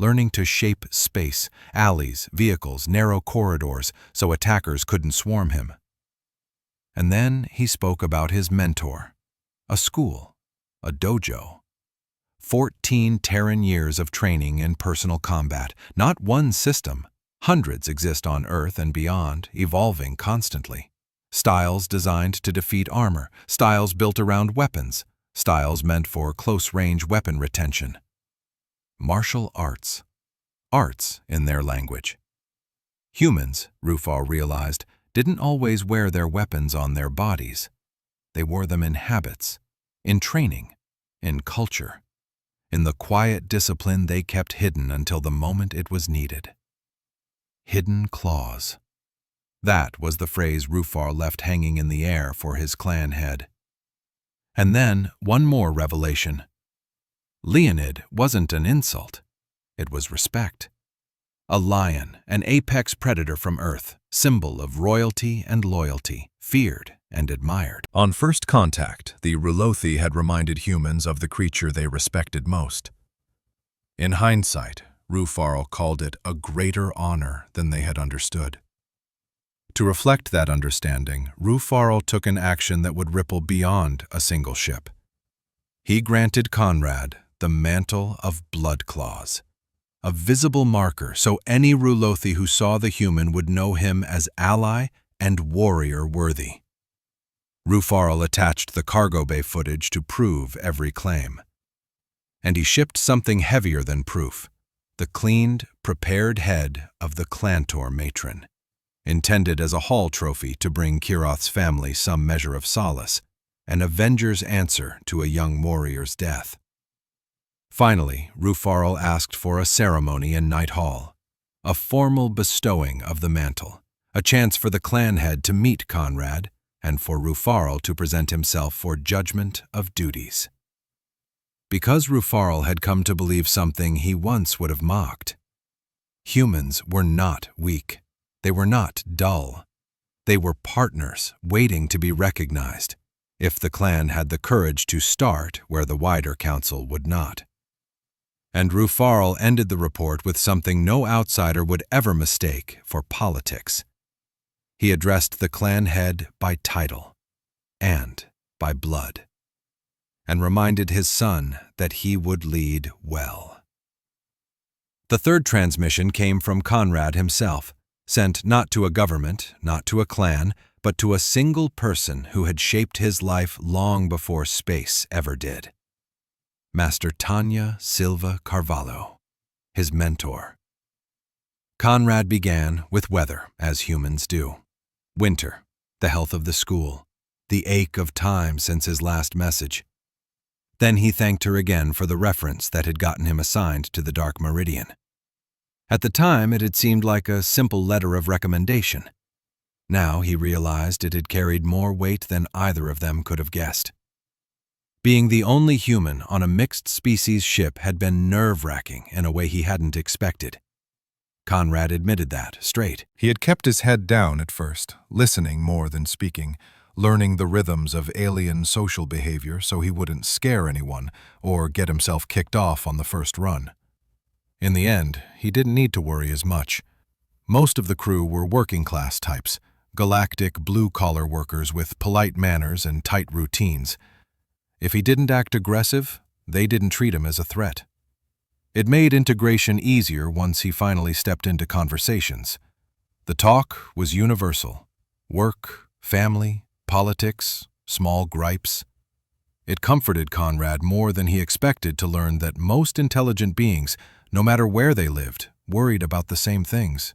learning to shape space, alleys, vehicles, narrow corridors, so attackers couldn't swarm him. And then he spoke about his mentor, a school, a dojo. 14 Terran years of training in personal combat, not one system. Hundreds exist on Earth and beyond, evolving constantly. Styles designed to defeat armor, styles built around weapons, styles meant for close-range weapon retention. Martial arts. Arts in their language. Humans, Rufal realized, didn't always wear their weapons on their bodies. They wore them in habits, in training, in culture, in the quiet discipline they kept hidden until the moment it was needed. Hidden claws. That was the phrase Rufal left hanging in the air for his clan head. And then one more revelation. Leonid wasn't an insult. It was respect. A lion, an apex predator from Earth, symbol of royalty and loyalty, feared and admired. On first contact, the Rulothi had reminded humans of the creature they respected most. In hindsight, Rufal called it a greater honor than they had understood. To reflect that understanding, Rufal took an action that would ripple beyond a single ship. He granted Conrad the mantle of blood claws, a visible marker so any Rulothi who saw the human would know him as ally and warrior worthy. Rufal attached the cargo bay footage to prove every claim. And he shipped something heavier than proof. The cleaned, prepared head of the Clantor matron, intended as a hall trophy to bring Kiroth's family some measure of solace, an avenger's answer to a young warrior's death. Finally, Rufal asked for a ceremony in Night Hall, a formal bestowing of the mantle, a chance for the clan head to meet Conrad, and for Rufal to present himself for judgment of duties. Because Rufal had come to believe something he once would have mocked. Humans were not weak. They were not dull. They were partners waiting to be recognized, if the clan had the courage to start where the wider council would not. And Rufal ended the report with something no outsider would ever mistake for politics. He addressed the clan head by title and by blood, and reminded his son that he would lead well. The third transmission came from Conrad himself, sent not to a government, not to a clan, but to a single person who had shaped his life long before space ever did. Master Tanya Silva Carvalho, his mentor. Conrad began with weather, as humans do. Winter, the health of the school, the ache of time since his last message. Then he thanked her again for the reference that had gotten him assigned to the Dark Meridian. At the time, it had seemed like a simple letter of recommendation. Now he realized it had carried more weight than either of them could have guessed. Being the only human on a mixed-species ship had been nerve-wracking in a way he hadn't expected. Conrad admitted that, straight. He had kept his head down at first, listening more than speaking, learning the rhythms of alien social behavior so he wouldn't scare anyone or get himself kicked off on the first run. In the end, he didn't need to worry as much. Most of the crew were working-class types, galactic blue-collar workers with polite manners and tight routines. If he didn't act aggressive, they didn't treat him as a threat. It made integration easier once he finally stepped into conversations. The talk was universal. Work, family, politics, small gripes. It comforted Conrad more than he expected to learn that most intelligent beings, no matter where they lived, worried about the same things.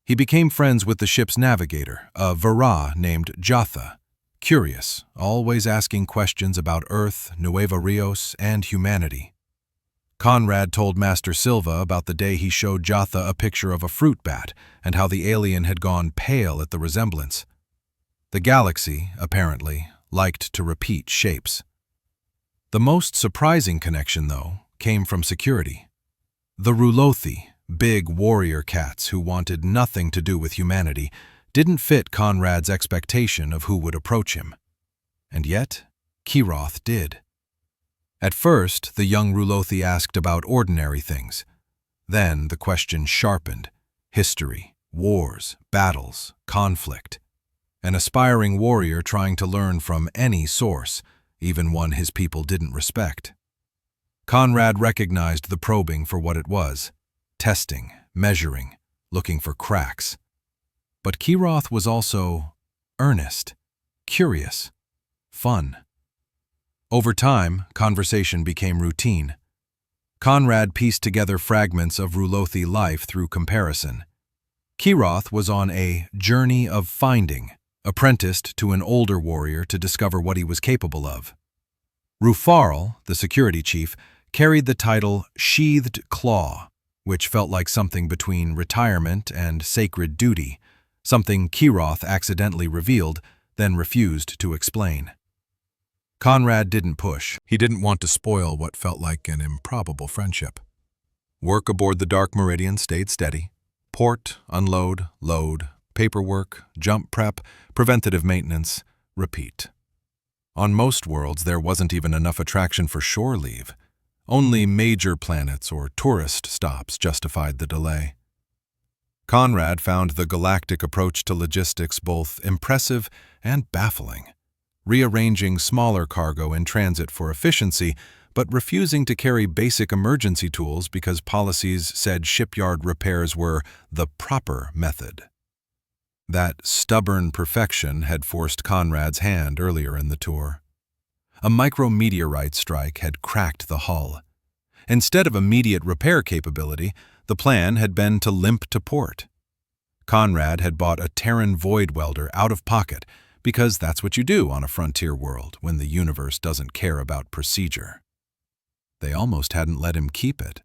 He became friends with the ship's navigator, a Vara named Jatha, curious, always asking questions about Earth, Nueva Rios, and humanity. Conrad told Master Silva about the day he showed Jatha a picture of a fruit bat and how the alien had gone pale at the resemblance. The galaxy, apparently, liked to repeat shapes. The most surprising connection, though, came from security. The Rulothi, big warrior cats who wanted nothing to do with humanity, didn't fit Conrad's expectation of who would approach him. And yet, Kiroth did. At first, the young Rulothi asked about ordinary things. Then the question sharpened: history, wars, battles, conflict. An aspiring warrior trying to learn from any source, even one his people didn't respect. Conrad recognized the probing for what it was: testing, measuring, looking for cracks. But Kiroth was also earnest, curious, fun. Over time, conversation became routine. Conrad pieced together fragments of Rulothi life through comparison. Kiroth was on a journey of finding, apprenticed to an older warrior to discover what he was capable of. Rufarl, the security chief, carried the title Sheathed Claw, which felt like something between retirement and sacred duty, something Kiroth accidentally revealed, then refused to explain. Conrad didn't push. He didn't want to spoil what felt like an improbable friendship. Work aboard the Dark Meridian stayed steady. Port, unload, load, paperwork, jump prep, preventative maintenance, repeat. On most worlds, there wasn't even enough attraction for shore leave. Only major planets or tourist stops justified the delay. Conrad found the galactic approach to logistics both impressive and baffling, rearranging smaller cargo in transit for efficiency, but refusing to carry basic emergency tools because policies said shipyard repairs were the proper method. That stubborn perfection had forced Conrad's hand earlier in the tour. A micrometeorite strike had cracked the hull. Instead of immediate repair capability, the plan had been to limp to port. Conrad had bought a Terran void welder out of pocket, because that's what you do on a frontier world when the universe doesn't care about procedure. They almost hadn't let him keep it.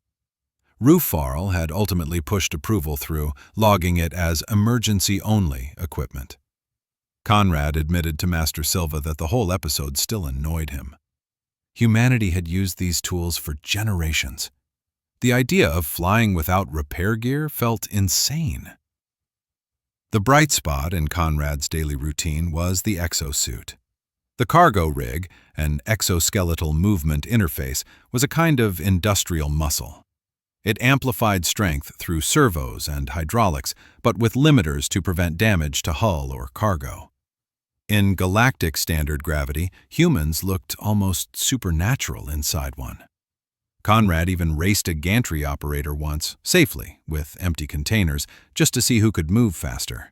Rufarl had ultimately pushed approval through, logging it as emergency-only equipment. Conrad admitted to Master Silva that the whole episode still annoyed him. Humanity had used these tools for generations. The idea of flying without repair gear felt insane. The bright spot in Conrad's daily routine was the exosuit. The cargo rig, an exoskeletal movement interface, was a kind of industrial muscle. It amplified strength through servos and hydraulics, but with limiters to prevent damage to hull or cargo. In galactic standard gravity, humans looked almost supernatural inside one. Conrad even raced a gantry operator once, safely, with empty containers, just to see who could move faster.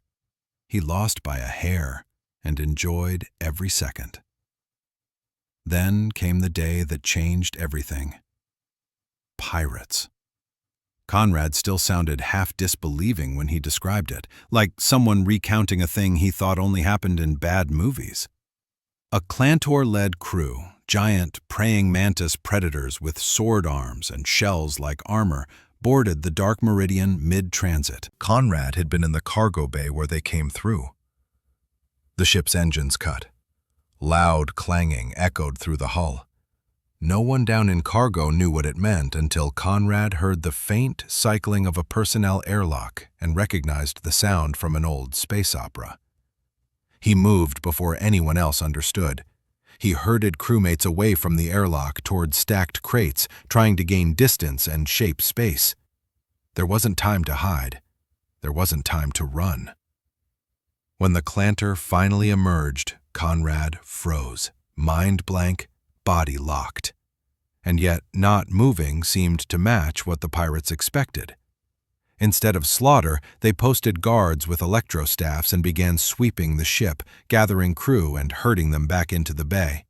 He lost by a hair and enjoyed every second. Then came the day that changed everything. Pirates. Conrad still sounded half disbelieving when he described it, like someone recounting a thing he thought only happened in bad movies. A Clantor-led crew, giant praying mantis predators with sword arms and shells like armor, boarded the Dark Meridian mid-transit. Conrad had been in the cargo bay where they came through. The ship's engines cut. Loud clanging echoed through the hull. No one down in cargo knew what it meant until Conrad heard the faint cycling of a personnel airlock and recognized the sound from an old space opera. He moved before anyone else understood. He herded crewmates away from the airlock toward stacked crates, trying to gain distance and shape space. There wasn't time to hide. There wasn't time to run. When the Clantor finally emerged, Conrad froze, mind blank, body locked. And yet not moving seemed to match what the pirates expected. Instead of slaughter, they posted guards with electrostaffs and began sweeping the ship, gathering crew and herding them back into the bay.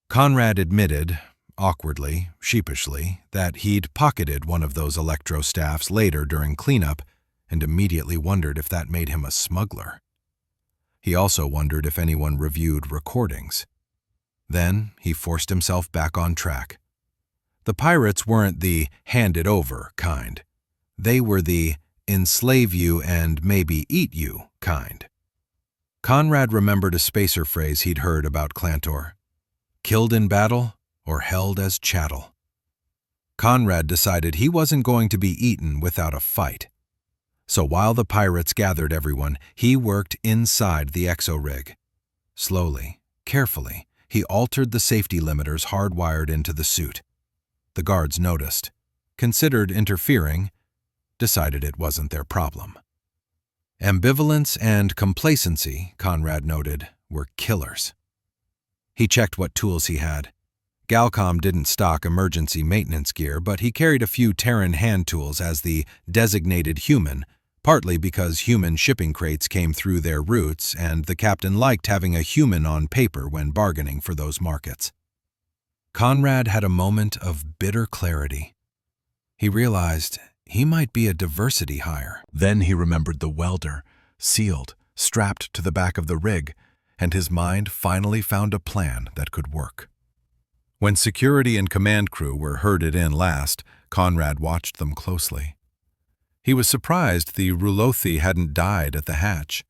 Conrad admitted, awkwardly, sheepishly, that he'd pocketed one of those electrostaffs later during cleanup and immediately wondered if that made him a smuggler. He also wondered if anyone reviewed recordings. Then he forced himself back on track. The pirates weren't the hand it over kind. They were the enslave you and maybe eat you kind. Conrad remembered a spacer phrase he'd heard about Clantor: killed in battle or held as chattel. Conrad decided he wasn't going to be eaten without a fight. So while the pirates gathered everyone, he worked inside the exo-rig. Slowly, carefully, he altered the safety limiters hardwired into the suit. The guards noticed, considered interfering, decided it wasn't their problem. Ambivalence and complacency, Conrad noted, were killers. He checked what tools he had. Galcom didn't stock emergency maintenance gear, but he carried a few Terran hand tools as the designated human, partly because human shipping crates came through their routes and the captain liked having a human on paper when bargaining for those markets. Conrad had a moment of bitter clarity. He realized he might be a diversity hire. Then he remembered the welder, sealed, strapped to the back of the rig, and his mind finally found a plan that could work. When security and command crew were herded in last, Conrad watched them closely. He was surprised the Rulothi hadn't died at the hatch.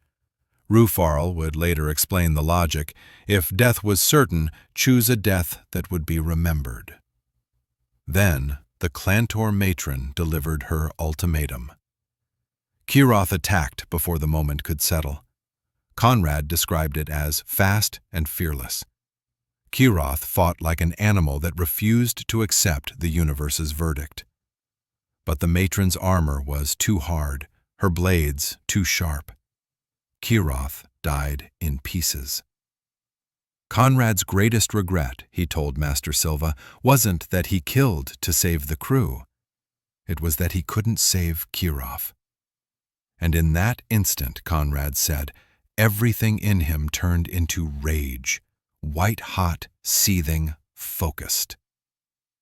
Rufarl would later explain the logic: if death was certain, choose a death that would be remembered. Then the Clantor matron delivered her ultimatum. Kiroth attacked before the moment could settle. Conrad described it as fast and fearless. Kiroth fought like an animal that refused to accept the universe's verdict. But the matron's armor was too hard, her blades too sharp. Kiroth died in pieces. Conrad's greatest regret, he told Master Silva, wasn't that he killed to save the crew. It was that he couldn't save Kiroth. And in that instant, Conrad said, everything in him turned into rage, white-hot, seething, focused.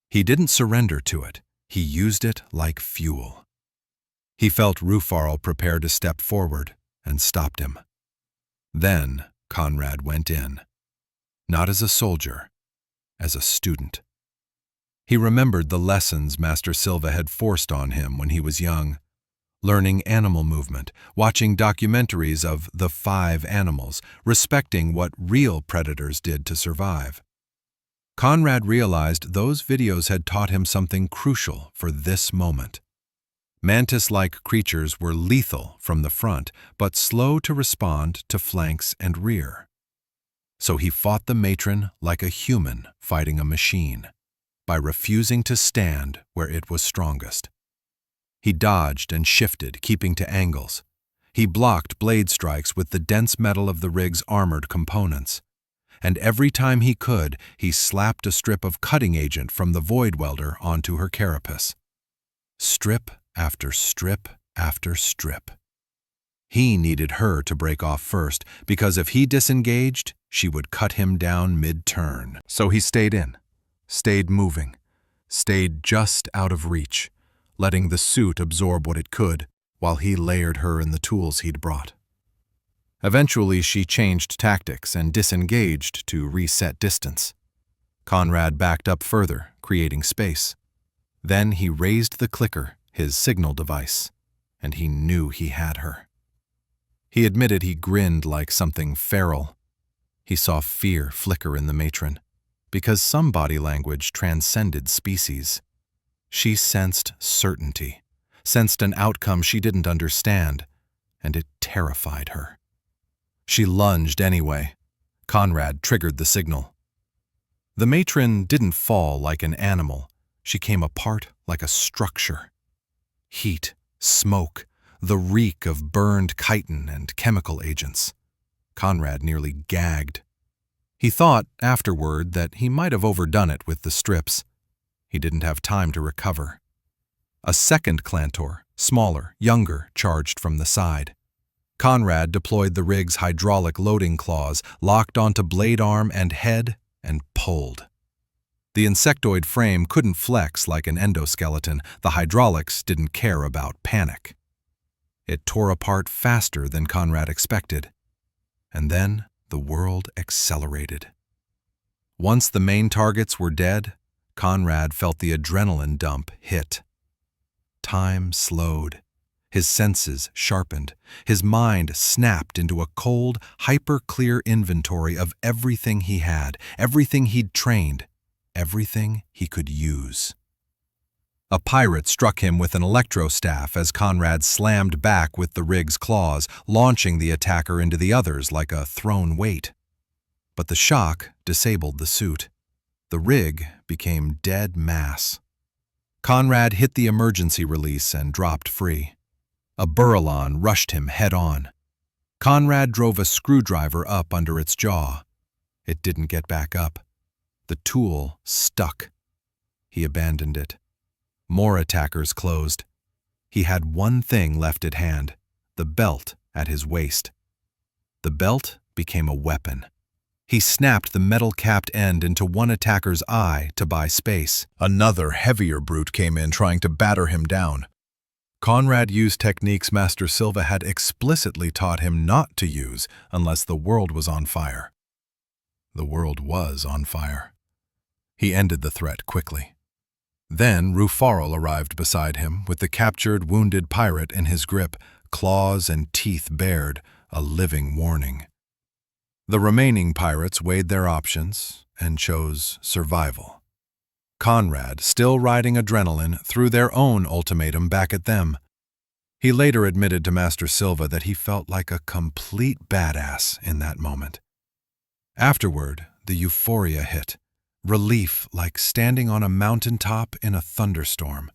He didn't surrender to it. He used it like fuel. He felt Rufarl prepare to step forward and stopped him. Then Conrad went in. Not as a soldier, as a student. He remembered the lessons Master Silva had forced on him when he was young, learning animal movement, watching documentaries of the 5 animals, respecting what real predators did to survive. Conrad realized those videos had taught him something crucial for this moment. Mantis-like creatures were lethal from the front, but slow to respond to flanks and rear. So he fought the matron like a human fighting a machine, by refusing to stand where it was strongest. He dodged and shifted, keeping to angles. He blocked blade strikes with the dense metal of the rig's armored components. And every time he could, he slapped a strip of cutting agent from the void welder onto her carapace. Strip after strip after strip. He needed her to break off first, because if he disengaged, she would cut him down mid-turn. So he stayed in, stayed moving, stayed just out of reach, letting the suit absorb what it could, while he layered her in the tools he'd brought. Eventually, she changed tactics and disengaged to reset distance. Conrad backed up further, creating space. Then he raised the clicker, his signal device, and he knew he had her. He admitted he grinned like something feral. He saw fear flicker in the matron, because some body language transcended species. She sensed certainty, sensed an outcome she didn't understand, and it terrified her. She lunged anyway. Conrad triggered the signal. The matron didn't fall like an animal. She came apart like a structure. Heat, smoke, the reek of burned chitin and chemical agents. Conrad nearly gagged. He thought, afterward, that he might have overdone it with the strips. He didn't have time to recover. A second Clantor, smaller, younger, charged from the side. Conrad deployed the rig's hydraulic loading claws, locked onto blade arm and head, and pulled. The insectoid frame couldn't flex like an endoskeleton. The hydraulics didn't care about panic. It tore apart faster than Conrad expected. And then the world accelerated. Once the main targets were dead, Conrad felt the adrenaline dump hit. Time slowed. His senses sharpened. His mind snapped into a cold, hyper-clear inventory of everything he had, everything he'd trained, everything he could use. A pirate struck him with an electrostaff as Conrad slammed back with the rig's claws, launching the attacker into the others like a thrown weight. But the shock disabled the suit. The rig became dead mass. Conrad hit the emergency release and dropped free. A Burrelon rushed him head-on. Conrad drove a screwdriver up under its jaw. It didn't get back up. The tool stuck. He abandoned it. More attackers closed. He had one thing left at hand, the belt at his waist. The belt became a weapon. He snapped the metal-capped end into one attacker's eye to buy space. Another heavier brute came in, trying to batter him down. Conrad used techniques Master Silva had explicitly taught him not to use unless the world was on fire. The world was on fire. He ended the threat quickly. Then Rufarl arrived beside him with the captured, wounded pirate in his grip, claws and teeth bared, a living warning. The remaining pirates weighed their options and chose survival. Conrad, still riding adrenaline, threw their own ultimatum back at them. He later admitted to Master Silva that he felt like a complete badass in that moment. Afterward, the euphoria hit, relief like standing on a mountaintop in a thunderstorm.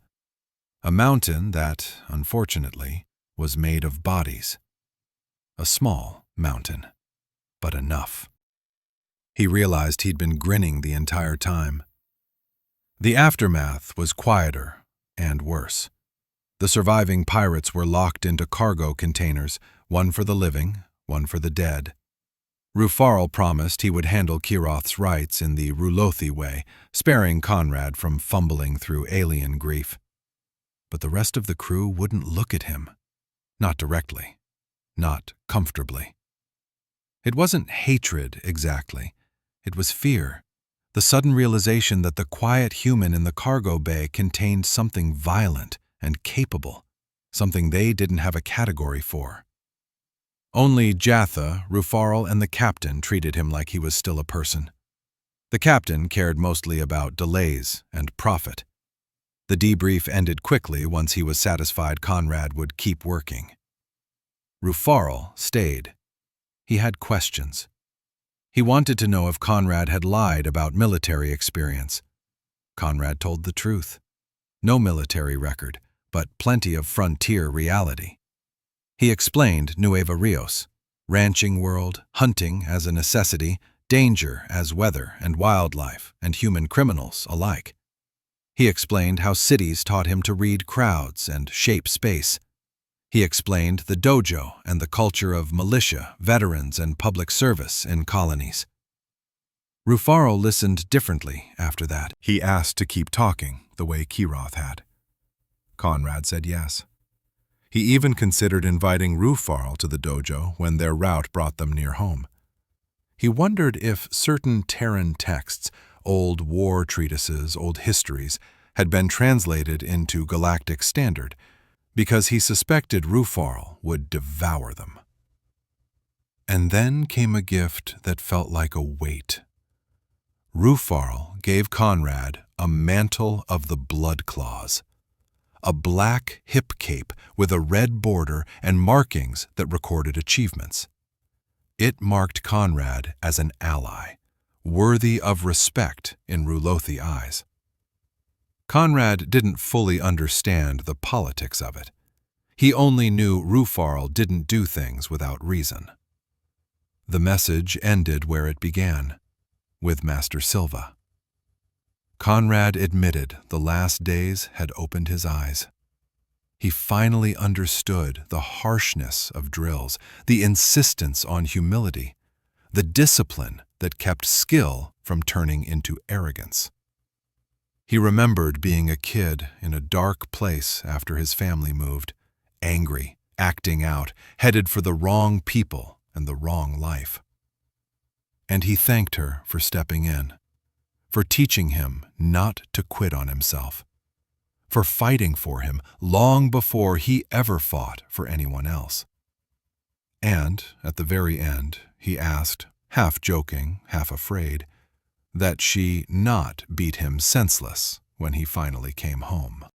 A mountain that, unfortunately, was made of bodies. A small mountain, but enough. He realized he'd been grinning the entire time. The aftermath was quieter and worse. The surviving pirates were locked into cargo containers, one for the living, one for the dead. Rufarl promised he would handle Kiroth's rights in the Rulothi way, sparing Conrad from fumbling through alien grief. But the rest of the crew wouldn't look at him. Not directly. Not comfortably. It wasn't hatred, exactly. It was fear. The sudden realization that the quiet human in the cargo bay contained something violent and capable, something they didn't have a category for. Only Jatha, Rufarl, and the captain treated him like he was still a person. The captain cared mostly about delays and profit. The debrief ended quickly once he was satisfied Conrad would keep working. Rufarl stayed. He had questions. He wanted to know if Conrad had lied about military experience. Conrad told the truth. No military record, but plenty of frontier reality. He explained Nueva Rios, ranching world, hunting as a necessity, danger as weather and wildlife and human criminals alike. He explained how cities taught him to read crowds and shape space. He explained the dojo and the culture of militia, veterans, and public service in colonies. Rufarl listened differently after that. He asked to keep talking, the way Kiroth had. Conrad said yes. He even considered inviting Rufarl to the dojo when their route brought them near home. He wondered if certain Terran texts, old war treatises, old histories, had been translated into Galactic Standard, because he suspected Rufarl would devour them. And then came a gift that felt like a weight. Rufarl gave Conrad a mantle of the blood claws, a black hip cape with a red border and markings that recorded achievements. It marked Conrad as an ally, worthy of respect in Rulothi eyes. Conrad didn't fully understand the politics of it. He only knew Rufarl didn't do things without reason. The message ended where it began, with Master Silva. Conrad admitted the last days had opened his eyes. He finally understood the harshness of drills, the insistence on humility, the discipline that kept skill from turning into arrogance. He remembered being a kid in a dark place after his family moved, angry, acting out, headed for the wrong people and the wrong life. And he thanked her for stepping in, for teaching him not to quit on himself, for fighting for him long before he ever fought for anyone else. And, at the very end, he asked, half joking, half afraid, that she not beat him senseless when he finally came home.